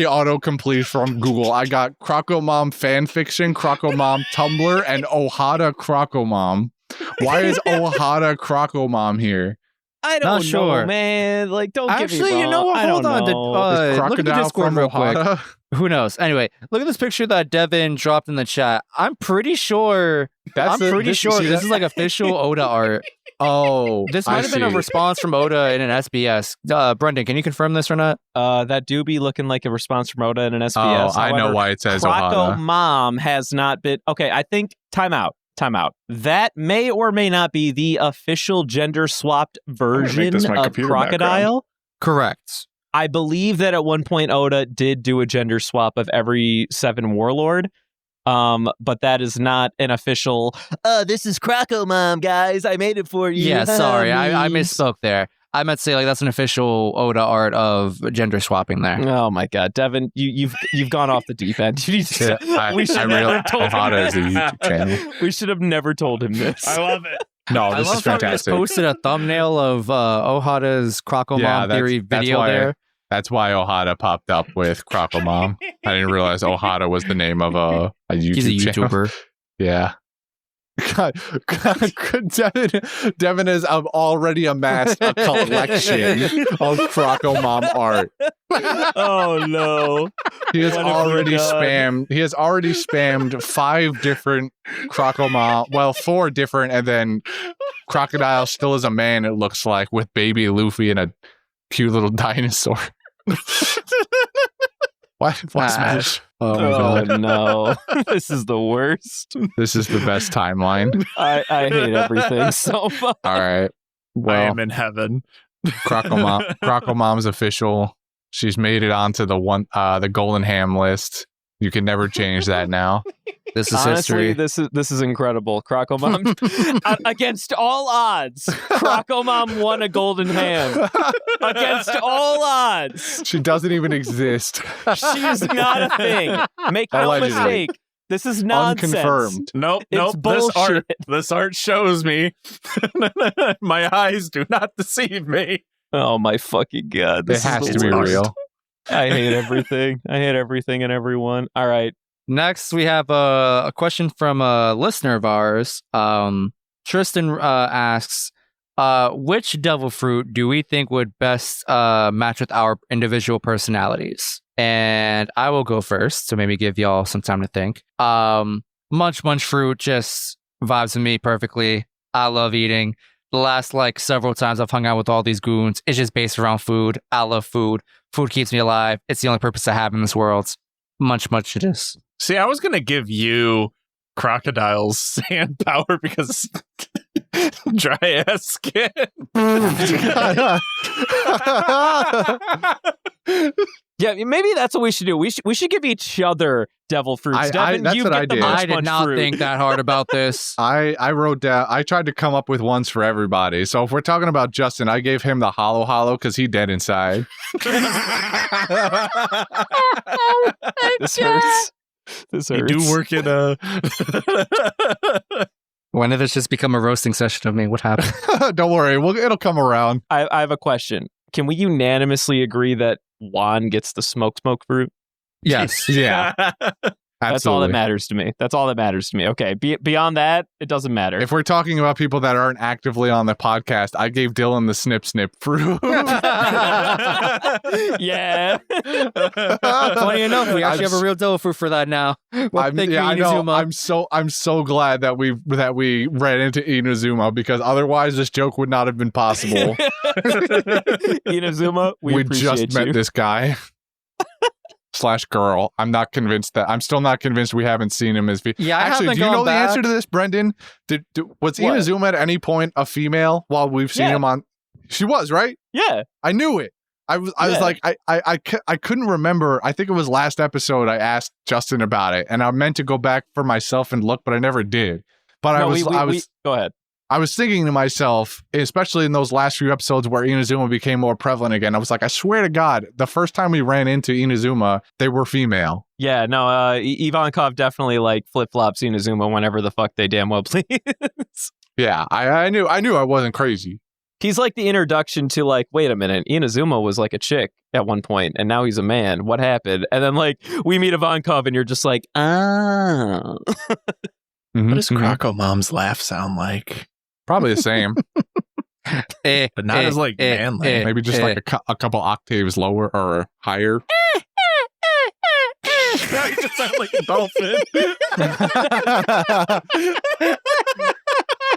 autocomplete from Google. I got Croco-Mom fan fiction, Croco-Mom Tumblr, and Ohada Croco-Mom. Why is Ohada Croco-Mom here? I don't Not know, sure. man. Like, don't get me Actually, wrong. you know what? I Hold don't on. know. Is Look at the Crocodile Discord from real quick. Ohata? Who knows? Anyway, look at this picture that Devin dropped in the chat. I'm pretty sure. This is like official Oda art. Oh, This might have been a response from Oda in an SBS. Brendan, can you confirm this or not? That do be looking like a response from Oda in an SBS. Oh, I know However, why it says Ohata. Croco-Mom has not been. Okay, I think time out. That may or may not be the official gender swapped version this my of computer Crocodile. Correct. I believe that at one point Oda did do a gender swap of every 7 warlord. But that is not an official. This is Croco-Mom, guys. I made it for you. Yeah, sorry, I misspoke there. I meant to say like that's an official Oda art of gender swapping there. Oh my God, Devin, you've gone off the deep end. You need to, we should never told him Ohata is a this. YouTube channel. We should have never told him this. I love it. No, I this love is how you just fantastic. posted a thumbnail of Ohata's Croco-Mom theory video why, there. That's why Ohata popped up with Croco-Mom. I didn't realize Ohata was the name of a YouTube He's a channel. YouTuber. Yeah. Devin has already amassed a collection of Croco-Mom art. Oh no! He has What have we already done? spammed. He has already spammed 5 different Croco-Mom. Well, 4 different, and then Crocodile still is a man. It looks like with baby Luffy and a cute little dinosaur. Why smash? Oh my Oh god, no! This is the worst. this is the best timeline. I hate everything so much. All right, I well, am in heaven. Croco-Mom's official. She's made it onto the Golden Ham list. You can never change that now. This is Honestly, history. this is incredible. Croco-Mom, against all odds, Croco-Mom won a golden ham. Against all odds, She doesn't even exist. she is not a thing. Make no Allegedly. mistake. This is nonsense. Unconfirmed. Nope, It's bullshit. This art shows me. My eyes do not deceive me. Oh my fucking God! It This has is to the be worst. real. I hate everything. I hate everything and everyone. All right. Next, we have a question from a listener of ours. Tristan asks, which devil fruit do we think would best match with our individual personalities? And I will go first to maybe give y'all some time to think. Munch fruit just vibes with me perfectly. I love eating. The last several times I've hung out with all these goons, it's just based around food. I love food. Food keeps me alive. It's the only purpose I have in this world. Munch it is. See, I was gonna give you Crocodile's sand power because dry ass skin. Yeah, maybe that's what we should do. We should give each other devil fruits. Devin, that's you what get I the did. munch I did not fruit. think that hard about this. I wrote down. I tried to come up with ones for everybody. So if we're talking about Justin, I gave him the hollow because he dead inside. This hurts. This You hurts. do work in a. When did this just become a roasting session of me? What happened? Don't worry, it'll come around. I have a question. Can we unanimously agree that Juan gets the smoke fruit? Yes. Yeah, That's all that absolutely. matters to me. That's all that matters to me. Okay. Beyond that, it doesn't matter. If we're talking about people that aren't actively on the podcast, I gave Dylan the snip fruit. Yeah. Funny enough, we actually have a real devil fruit for that now. Well, thank you, I know. Inazuma. I'm so glad that we ran into Inazuma because otherwise this joke would not have been possible. Inazuma, we appreciate just met you. this guy / girl. I'm still not convinced we haven't seen him as Yeah, I actually, haven't do you gone know the back. answer to this, Brendan? Was What? Inazuma at any point a female while we've seen Yeah. him on? She was, right? Yeah. I knew it. I was Yeah. like, I couldn't remember. I think it was last episode I asked Justin about it, and I meant to go back for myself and look, but I never did. But No, I was go ahead. I was thinking to myself, especially in those last few episodes where Inazuma became more prevalent again, I was like, I swear to God, the first time we ran into Inazuma, they were female. Yeah, no, Ivankov definitely flip-flops Inazuma whenever the fuck they damn well please. Yeah, I knew I wasn't crazy. He's like the introduction to wait a minute, Inazuma was like a chick at one point, and now he's a man. What happened? And then we meet Ivankov, and you're just like, ah. Mhm, What does mhm. Croco-Mom's laugh sound like? Probably the same. But not as like manly. Maybe just like a couple octaves lower or higher. Now you just sound like a dolphin.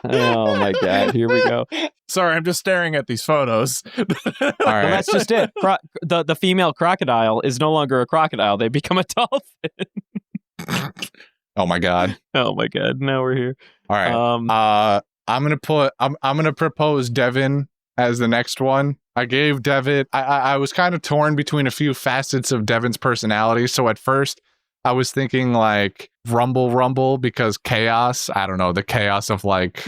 Oh my god, here we go. Sorry, I'm just staring at these photos. All Well, right. that's just it. The female crocodile is no longer a crocodile. They become a dolphin. Oh my god. Oh my god, now we're here. All right. I'm gonna propose Devin as the next one. I gave Devin. I was kind of torn between a few facets of Devin's personality. So at first, I was thinking like rumble because chaos. I don't know, the chaos of like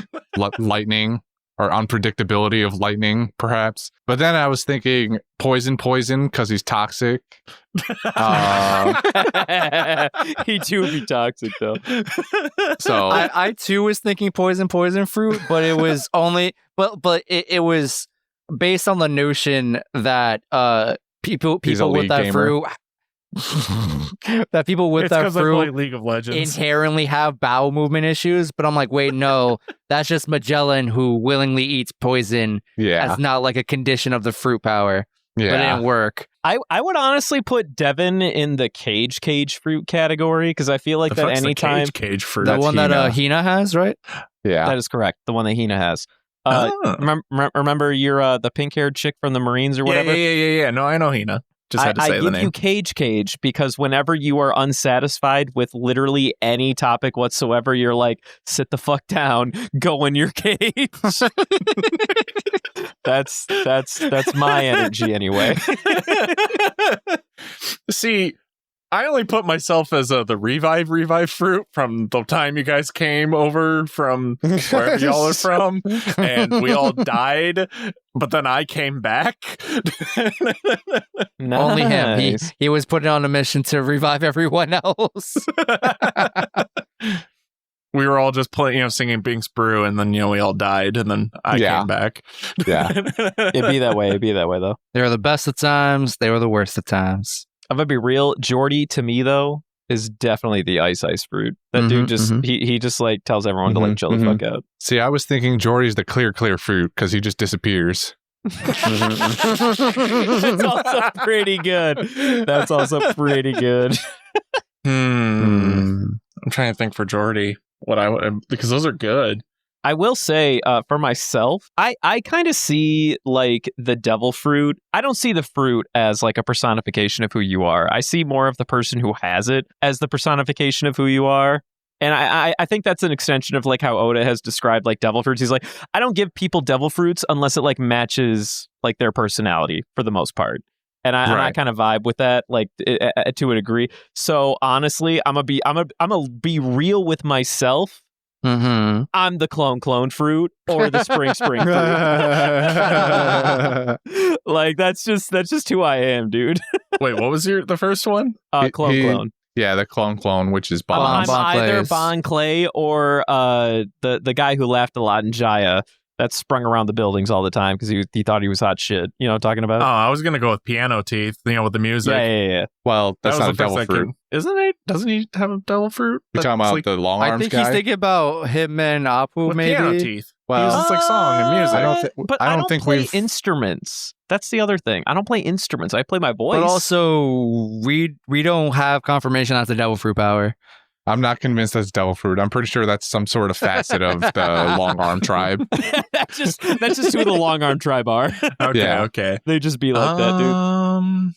lightning or unpredictability of lightning, perhaps. But then I was thinking poison because he's toxic. He too would be toxic though. So I too was thinking poison fruit, but it was only but it was based on the notion that people He's a with League that gamer. fruit that people with It's that 'cause I play fruit League of Legends. inherently have bowel movement issues. But I'm like, wait, no, that's just Magellan who willingly eats poison. yeah, That's not like a condition of the fruit power. But it yeah. didn't work. I would honestly put Devin in the cage fruit category because I feel like The that fuck's the anytime cage fruit. The That's one that Hina. Hina has, right? Yeah. that is correct, the one that Hina has. Oh. Remember you're the pink-haired chick from the Marines or whatever? Yeah. No, I know Hina. Just had to I say the give name. you cage because whenever you are unsatisfied with literally any topic whatsoever, you're like, sit the fuck down, go in your cage. That's my energy anyway. See, I only put myself as the revive fruit from the time you guys came over from wherever y'all are from, and we all died, but then I came back. Only him. Nice. He was put on a mission to revive everyone else. We were all just playing, singing Binks Brew, and then, we all died, and then I Yeah. came back. Yeah. It'd be that way. It'd be that way though. They were the best of times. They were the worst of times. I'm gonna be real. Jordy to me though is definitely the ice fruit. That dude just he just like tells everyone to like chill the fuck out. See, I was thinking Jordy's the clear fruit because he just disappears. That's also pretty good. That's also pretty good. I'm trying to think for Jordy what I would, because those are good. I will say for myself, I kind of see like the devil fruit. I don't see the fruit as like a personification of who you are. I see more of the person who has it as the personification of who you are. And I think that's an extension of like how Oda has described like devil fruits. He's like, I don't give people devil fruits unless it like matches like their personality for the most part. And I kind of vibe with that, like to a degree. So honestly, I'm gonna be real with myself. Mm-hmm. I'm the clone fruit or the spring fruit. Like that's just who I am, dude. Wait, what was the first one? Clone. Yeah, the clone, which is I'm Bon. either Clays. Bon Clay or the guy who laughed a lot in Jaya that sprung around the buildings all the time because he thought he was hot shit. You know what I'm talking about? Oh, I was gonna go with Piano Teeth, with the music. Yeah. Well, that's That not a was the devil first fruit. Isn't it? Doesn't he have a devil fruit? You're talking That's about like, the long I arms think guy? he's thinking about Hitman Apu, with maybe. Piano Teeth. Well, He uses like song and music. I don't thi- but I I don't don't think play we've- instruments. That's the other thing. I don't play instruments. I play my voice. But also, we don't have confirmation that's the devil fruit power. I'm not convinced that's devil fruit. I'm pretty sure that's some sort of facet of the long arm tribe. that's just who the long arm tribe are. Okay. They just be like that, dude.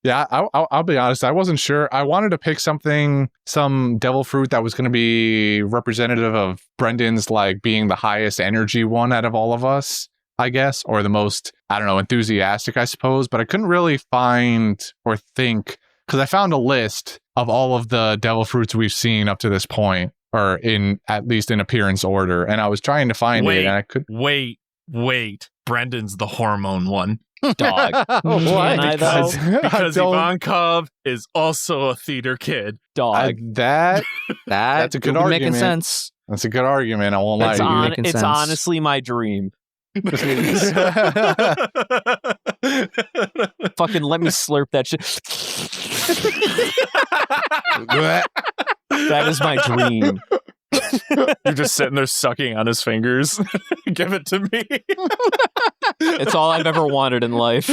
Yeah, I'll be honest. I wasn't sure. I wanted to pick some devil fruit that was going to be representative of Brendan's like being the highest energy one out of all of us, I guess, or the most, I don't know, enthusiastic, I suppose. But I couldn't really find or think, because I found a list of all of the devil fruits we've seen up to this point, or in at least in appearance order, and I was trying to find it, and I could. Wait. Brendan's the hormone one. Dog. Why? Can I, though? Because don't- Ivankov is also a theater kid. Dog. That's a good would be making argument. sense. That's a good argument. I won't lie It's, to you. making it's sense. honestly my dream. Fucking let me slurp that shit. That is my dream. You're just sitting there sucking on his fingers. Give it to me. It's all I've ever wanted in life.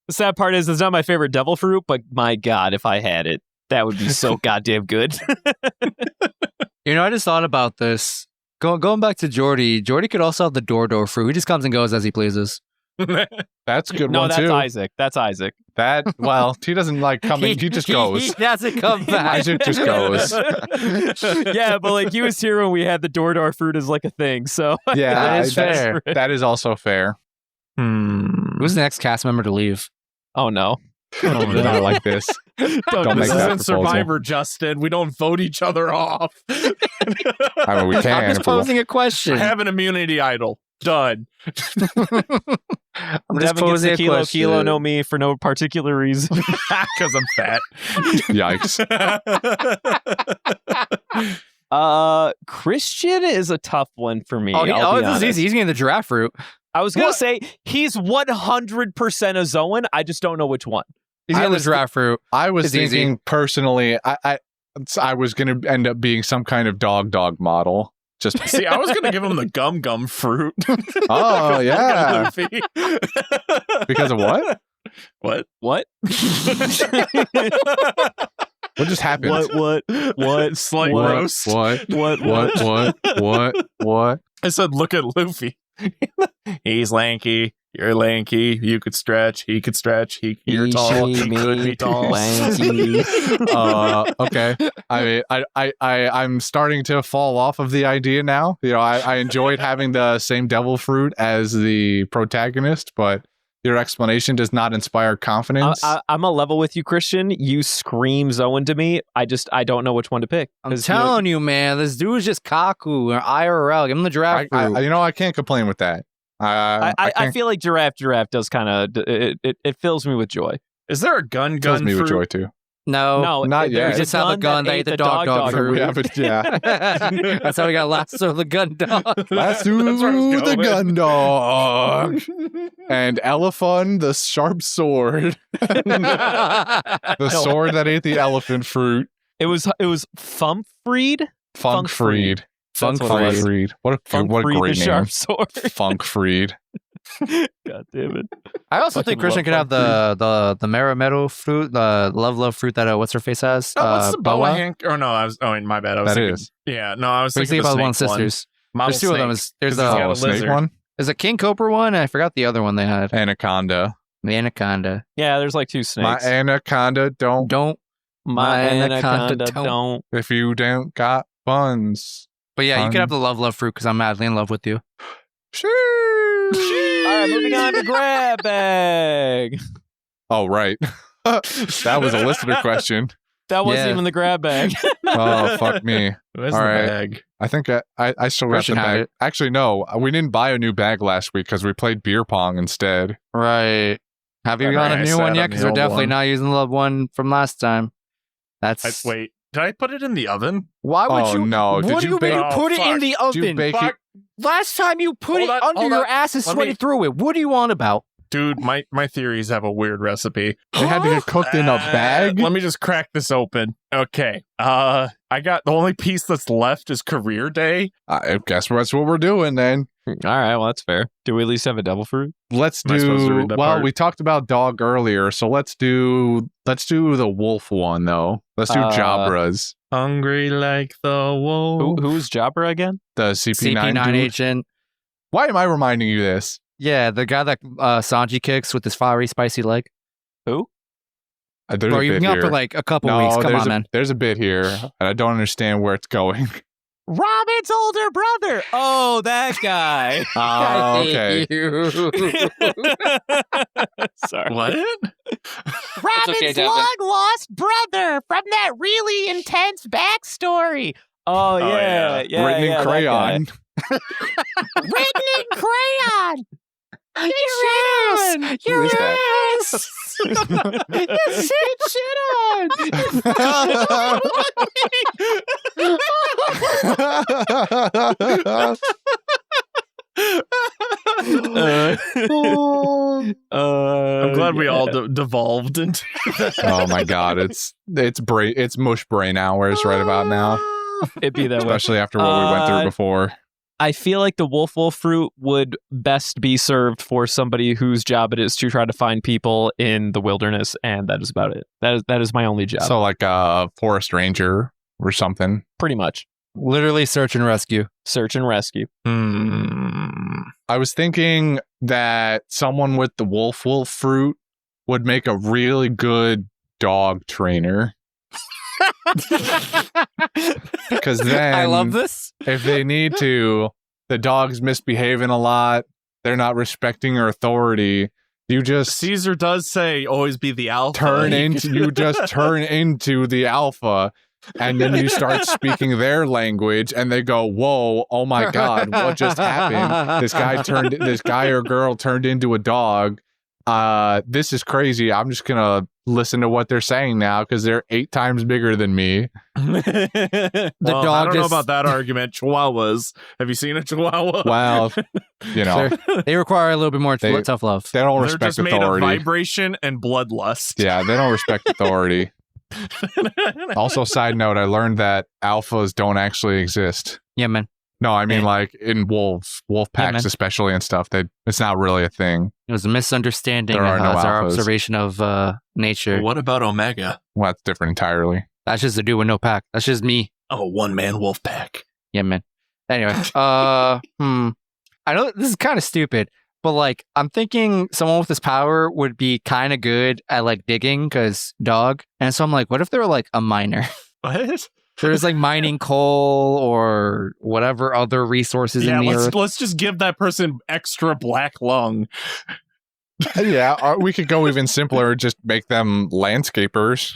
The sad part is, it's not my favorite devil fruit, but my God, if I had it, that would be so goddamn good. I just thought about this. Going back to Jordy could also have the door fruit. He just comes and goes as he pleases. That's a good No, one that's too. Isaac. That's Isaac. He doesn't like coming. He just goes. He doesn't come back. Isaac just goes. Yeah, but like he was here when we had the door fruit as like a thing. So Yeah, That is that's fair. That is also fair. Who's the next cast member to leave? Oh no. Not like this. Don't make This that isn't proposal. Survivor, Justin. We don't vote each other off. I mean, we can. I'm just if we want. posing a question. I have an immunity idol. Done. I'm just Devin gets posing the a kilo question. no me for no particular reason. Because I'm fat. Yikes. Christian is a tough one for me. Oh, I'll be this is honest. easy. He's getting the draft fruit. I was gonna say he's 100% a Zoan. I just don't know which one. He's I getting the was draft fruit. I was It's easy. thinking personally, I was going to end up being some kind of dog model. Just See, I was going to give him the gum fruit. Oh, yeah. Luffy. Because of what? What? What? What just happened? What? Slight What? roast. What? I said, look at Luffy. He's lanky. You're lanky. You could stretch. He could stretch. You're tall. He could be tall. Okay. I mean, I'm starting to fall off of the idea now. I enjoyed having the same devil fruit as the protagonist, but your explanation does not inspire confidence. I'm a level with you, Christian. You scream Zoan to me. I don't know which one to pick. I'm 'Cause, telling you, man, this dude's just Kaku or IRL. Give him the draft fruit. I can't complain with that. I feel like Giraffe does kind of it fills me with joy. Is there a gun fills me with fruit? joy too. No, not we yet. just have a gun that ate the dog fruit. We have it, yeah. That's how we got Lasso the gun dog. Lasso That's where I was the going. gun dog and Elephant the sharp sword, the sword that ate the elephant fruit. It was Funkfried. Funkfried. That's what it was. Funkfried. What a Funkfried great the name. sharp sword. Funkfried. God damn it. I also Fucking think Christian love could have the Marametal fruit, the love fruit that what's her face has. Oh, what's the boa Boa? hank? Or no, my bad. I was That thinking, is. Yeah, no, I was What do you thinking think the about snake one sisters? Model There's two of them. snake. There's 'Cause he's got Oh, a a snake lizard. one? there's a King Cobra one. And I forgot the other one they had. Anaconda. The Anaconda. Yeah, there's like two My snakes. anaconda don't. Don't. My anaconda don't. don't. If you don't got buns. But yeah, you could have the love fruit because I'm madly in love with you. All right, moving on to grab bag. Oh, right. That was a listener question. That wasn't Yeah. even the grab bag. Oh, fuck me. Where's All the right. bag? I think I still got the Christian had bag. it. Actually, no. We didn't buy a new bag last week because we played beer pong instead. Right. Have you All got right, a I new sat one yet? on Because the we're old definitely one. not using the one from last time. That's Wait, did I put it in the oven? why would Oh, you? no. Did What do you you mean bake- you put it in fuck. the Did you oven? bake Fuck. it? Last time you put Hold it on, under hold your on. ass and Let sweated me- through it. What are you on about? Dude, my theories have a weird recipe. They had to get cooked in a bag? Let me just crack this open. Okay. I got the only piece that's left is career day. I guess that's what we're doing then. All right, well, that's fair. Do we at least have a devil fruit? Let's Am I supposed to do read that well. part? We talked about dog earlier, so let's do the wolf one though. Let's do Jabra's, Hungry like the wolf. Who's Jabra again? the CP9 CP9 dude. agent. Why am I reminding you this? Yeah, the guy that Sanji kicks with his fiery, spicy leg. Who? There's Bro, a you've bit been out here. for like a couple No, weeks. Come there's on, a, man. There's a bit here, and I don't understand where it's going. Robin's older brother. Oh, that guy. Oh, okay. Sorry. What? Robin's lost brother from that really intense backstory. Oh, yeah. Written in crayon. Written in crayon. Yes. Who is that? You said shit I'm glad we all devolved into that. Oh my god, it's it's mush brain hours right about now, It'd be that way. especially after what we went through before. I feel like the wolf fruit would best be served for somebody whose job it is to try to find people in the wilderness, and that is about it. That is my only job. So like a forest ranger or something. Pretty much. Literally search and rescue. Search and rescue. I was thinking that someone with the wolf fruit would make a really good dog trainer. Because then I love this. if they need to, the dog's misbehaving a lot, they're not respecting your authority, you just Caesar does say always be the alpha. turn into the alpha, and then you start speaking their language, and they go, whoa, oh my god, what just happened? This guy or girl turned into a dog. This is crazy. I'm just gonna listen to what they're saying now because they're 8 times bigger than me. The Well, dog I don't know just- about that argument. Chihuahuas. Have you seen a Chihuahua? Well, you know, they require a little bit more They- tough love. they don't They're respect just made of authority. vibration and bloodlust. Yeah, they don't respect authority. Also, side note, I learned that alphas don't actually exist. Yeah, man. No, I mean Yeah. like in wolf packs man. especially and stuff. It's not really a thing. It was a misunderstanding. There are no it's our alphas. observation of nature. What about Omega? Well, that's different entirely. That's just a dude with no pack. That's just me. Oh, one-man wolf pack. Yeah, man. Anyway, I know this is kind of stupid, but like I'm thinking someone with this power would be kind of good at like digging because dog. And so I'm like, what if they were like a miner? What? There's like mining coal or whatever other resources Yeah, in the earth. let's just give that person extra black lung. Yeah, or we could go even simpler. Just make them landscapers.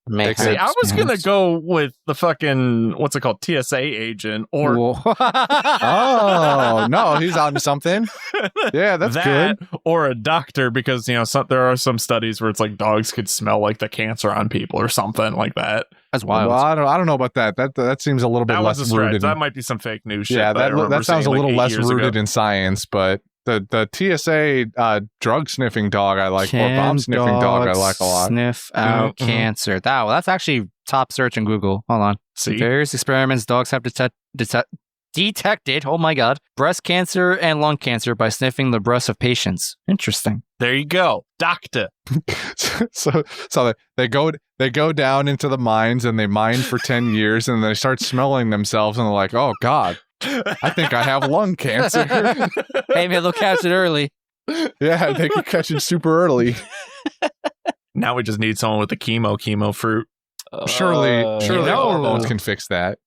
Makes See, I was gonna sense. go with the fucking what's it called, TSA agent, or Whoa. Oh no, he's on something. Yeah, that's that, good. or a doctor, because there are some studies where it's like dogs could smell like the cancer on people or something like that. That's wild. Well, I don't know about that. That seems a little bit That was less a stretch. rooted. That might be some fake news shit. Yeah, I remember that sounds a seeing, little like, 8 less years rooted ago. in science, but the TSA drug sniffing dog I like, or bomb sniffing dog I like a lot. Sniff out Mhm. cancer. That's actually top search in Google. Hold on. See, Various experiments, dogs have detected, oh my god, breast cancer and lung cancer by sniffing the breasts of patients. Interesting. there you go, doctor. so they go down into the mines and they mine for 10 years and they start smelling themselves and they're like, oh god, I think I have lung cancer. Hey man, they'll catch it early. Yeah, they can catch it super early. Now we just need someone with the chemo fruit. Surely know- hormones can fix that.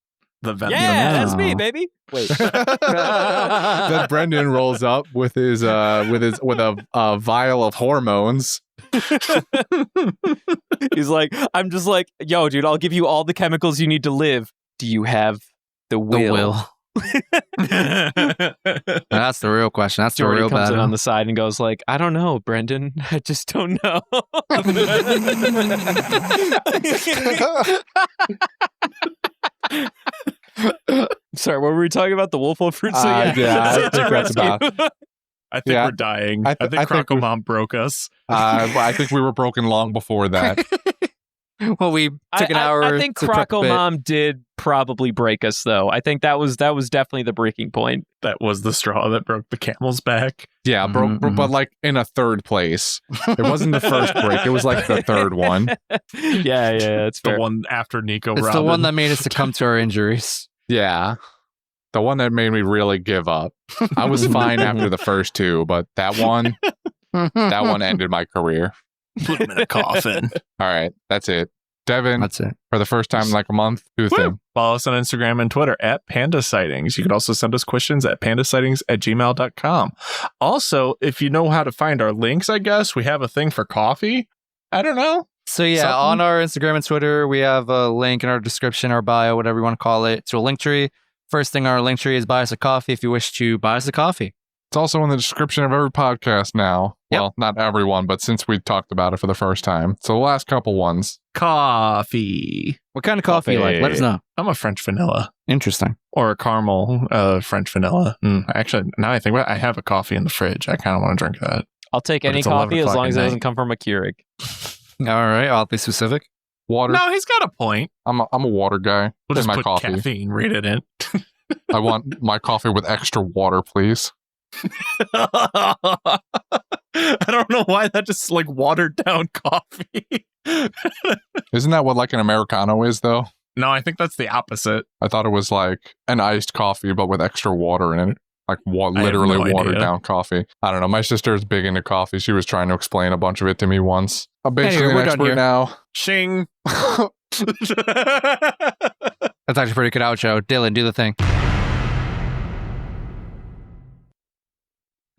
The venom. Yeah, that's me, No. baby. Wait. Then Brendan rolls up with with a vial of hormones. He's like, I'm just like, yo, dude, I'll give you all the chemicals you need to live. Do you have the The will? will. That's the real question. That's the Jordy real comes in battle. on the side and goes like, I don't know, Brendan. I just don't know. Sorry, what were we talking about? The wolf fruit? So Yeah, I search think and that's rescue. about. I think Yeah. we're dying. I I, th- think I think we- Croco-Mom broke us. I think we were broken long before that. Well, we took an hour. I think to prep a bit. Croco-Mom did probably break us, though. I think that was definitely the breaking point. That was the straw that broke the camel's back. Yeah, but like in a third place. It wasn't the first break. It was like the third one. Yeah, that's The fair. one after Nico It's Robin. the one that made us succumb to our injuries. Yeah. The one that made me really give up. I was fine after the first two, but that one ended my career. Put him in a coffin. All right, that's it. Devin, That's it. for the first time in like a month, do the thing. Follow us on Instagram and Twitter at Panda Sightings. You can also send us questions at pandasightings@gmail.com. Also, if you know how to find our links, I guess, we have a thing for coffee. I don't know. So yeah, Something? on our Instagram and Twitter, we have a link in our description, our bio, whatever you want to call it, to a link tree. First thing on our link tree is buy us a coffee if you wish to buy us a coffee. It's also in the description of every podcast now. Yep. Well, not everyone, but since we talked about it for the first time. So the last couple ones. Coffee. What kind of coffee you like? Let us know. I'm a French vanilla. Interesting. Or a caramel French vanilla. Actually, now I think about it, I have a coffee in the fridge. I kind of want to drink that. I'll take But any it's 11 coffee as long o'clock as it at doesn't night. come from a Keurig. All right, I'll be specific. Water. No, he's got a point. I'm a water guy. We'll in just my put coffee. caffeine right in. I want my coffee with extra water, please. I don't know why that just like watered down coffee. Isn't that what like an Americano is though? No, I think that's the opposite. I thought it was like an iced coffee, but with extra water in it. Like literally no watered idea. down coffee. I don't know. My sister is big into coffee. She was trying to explain a bunch of it to me once. I'm basically Anyway, we're an done expert here. now. Shing. That's actually a pretty good outro. Dylan, do the thing.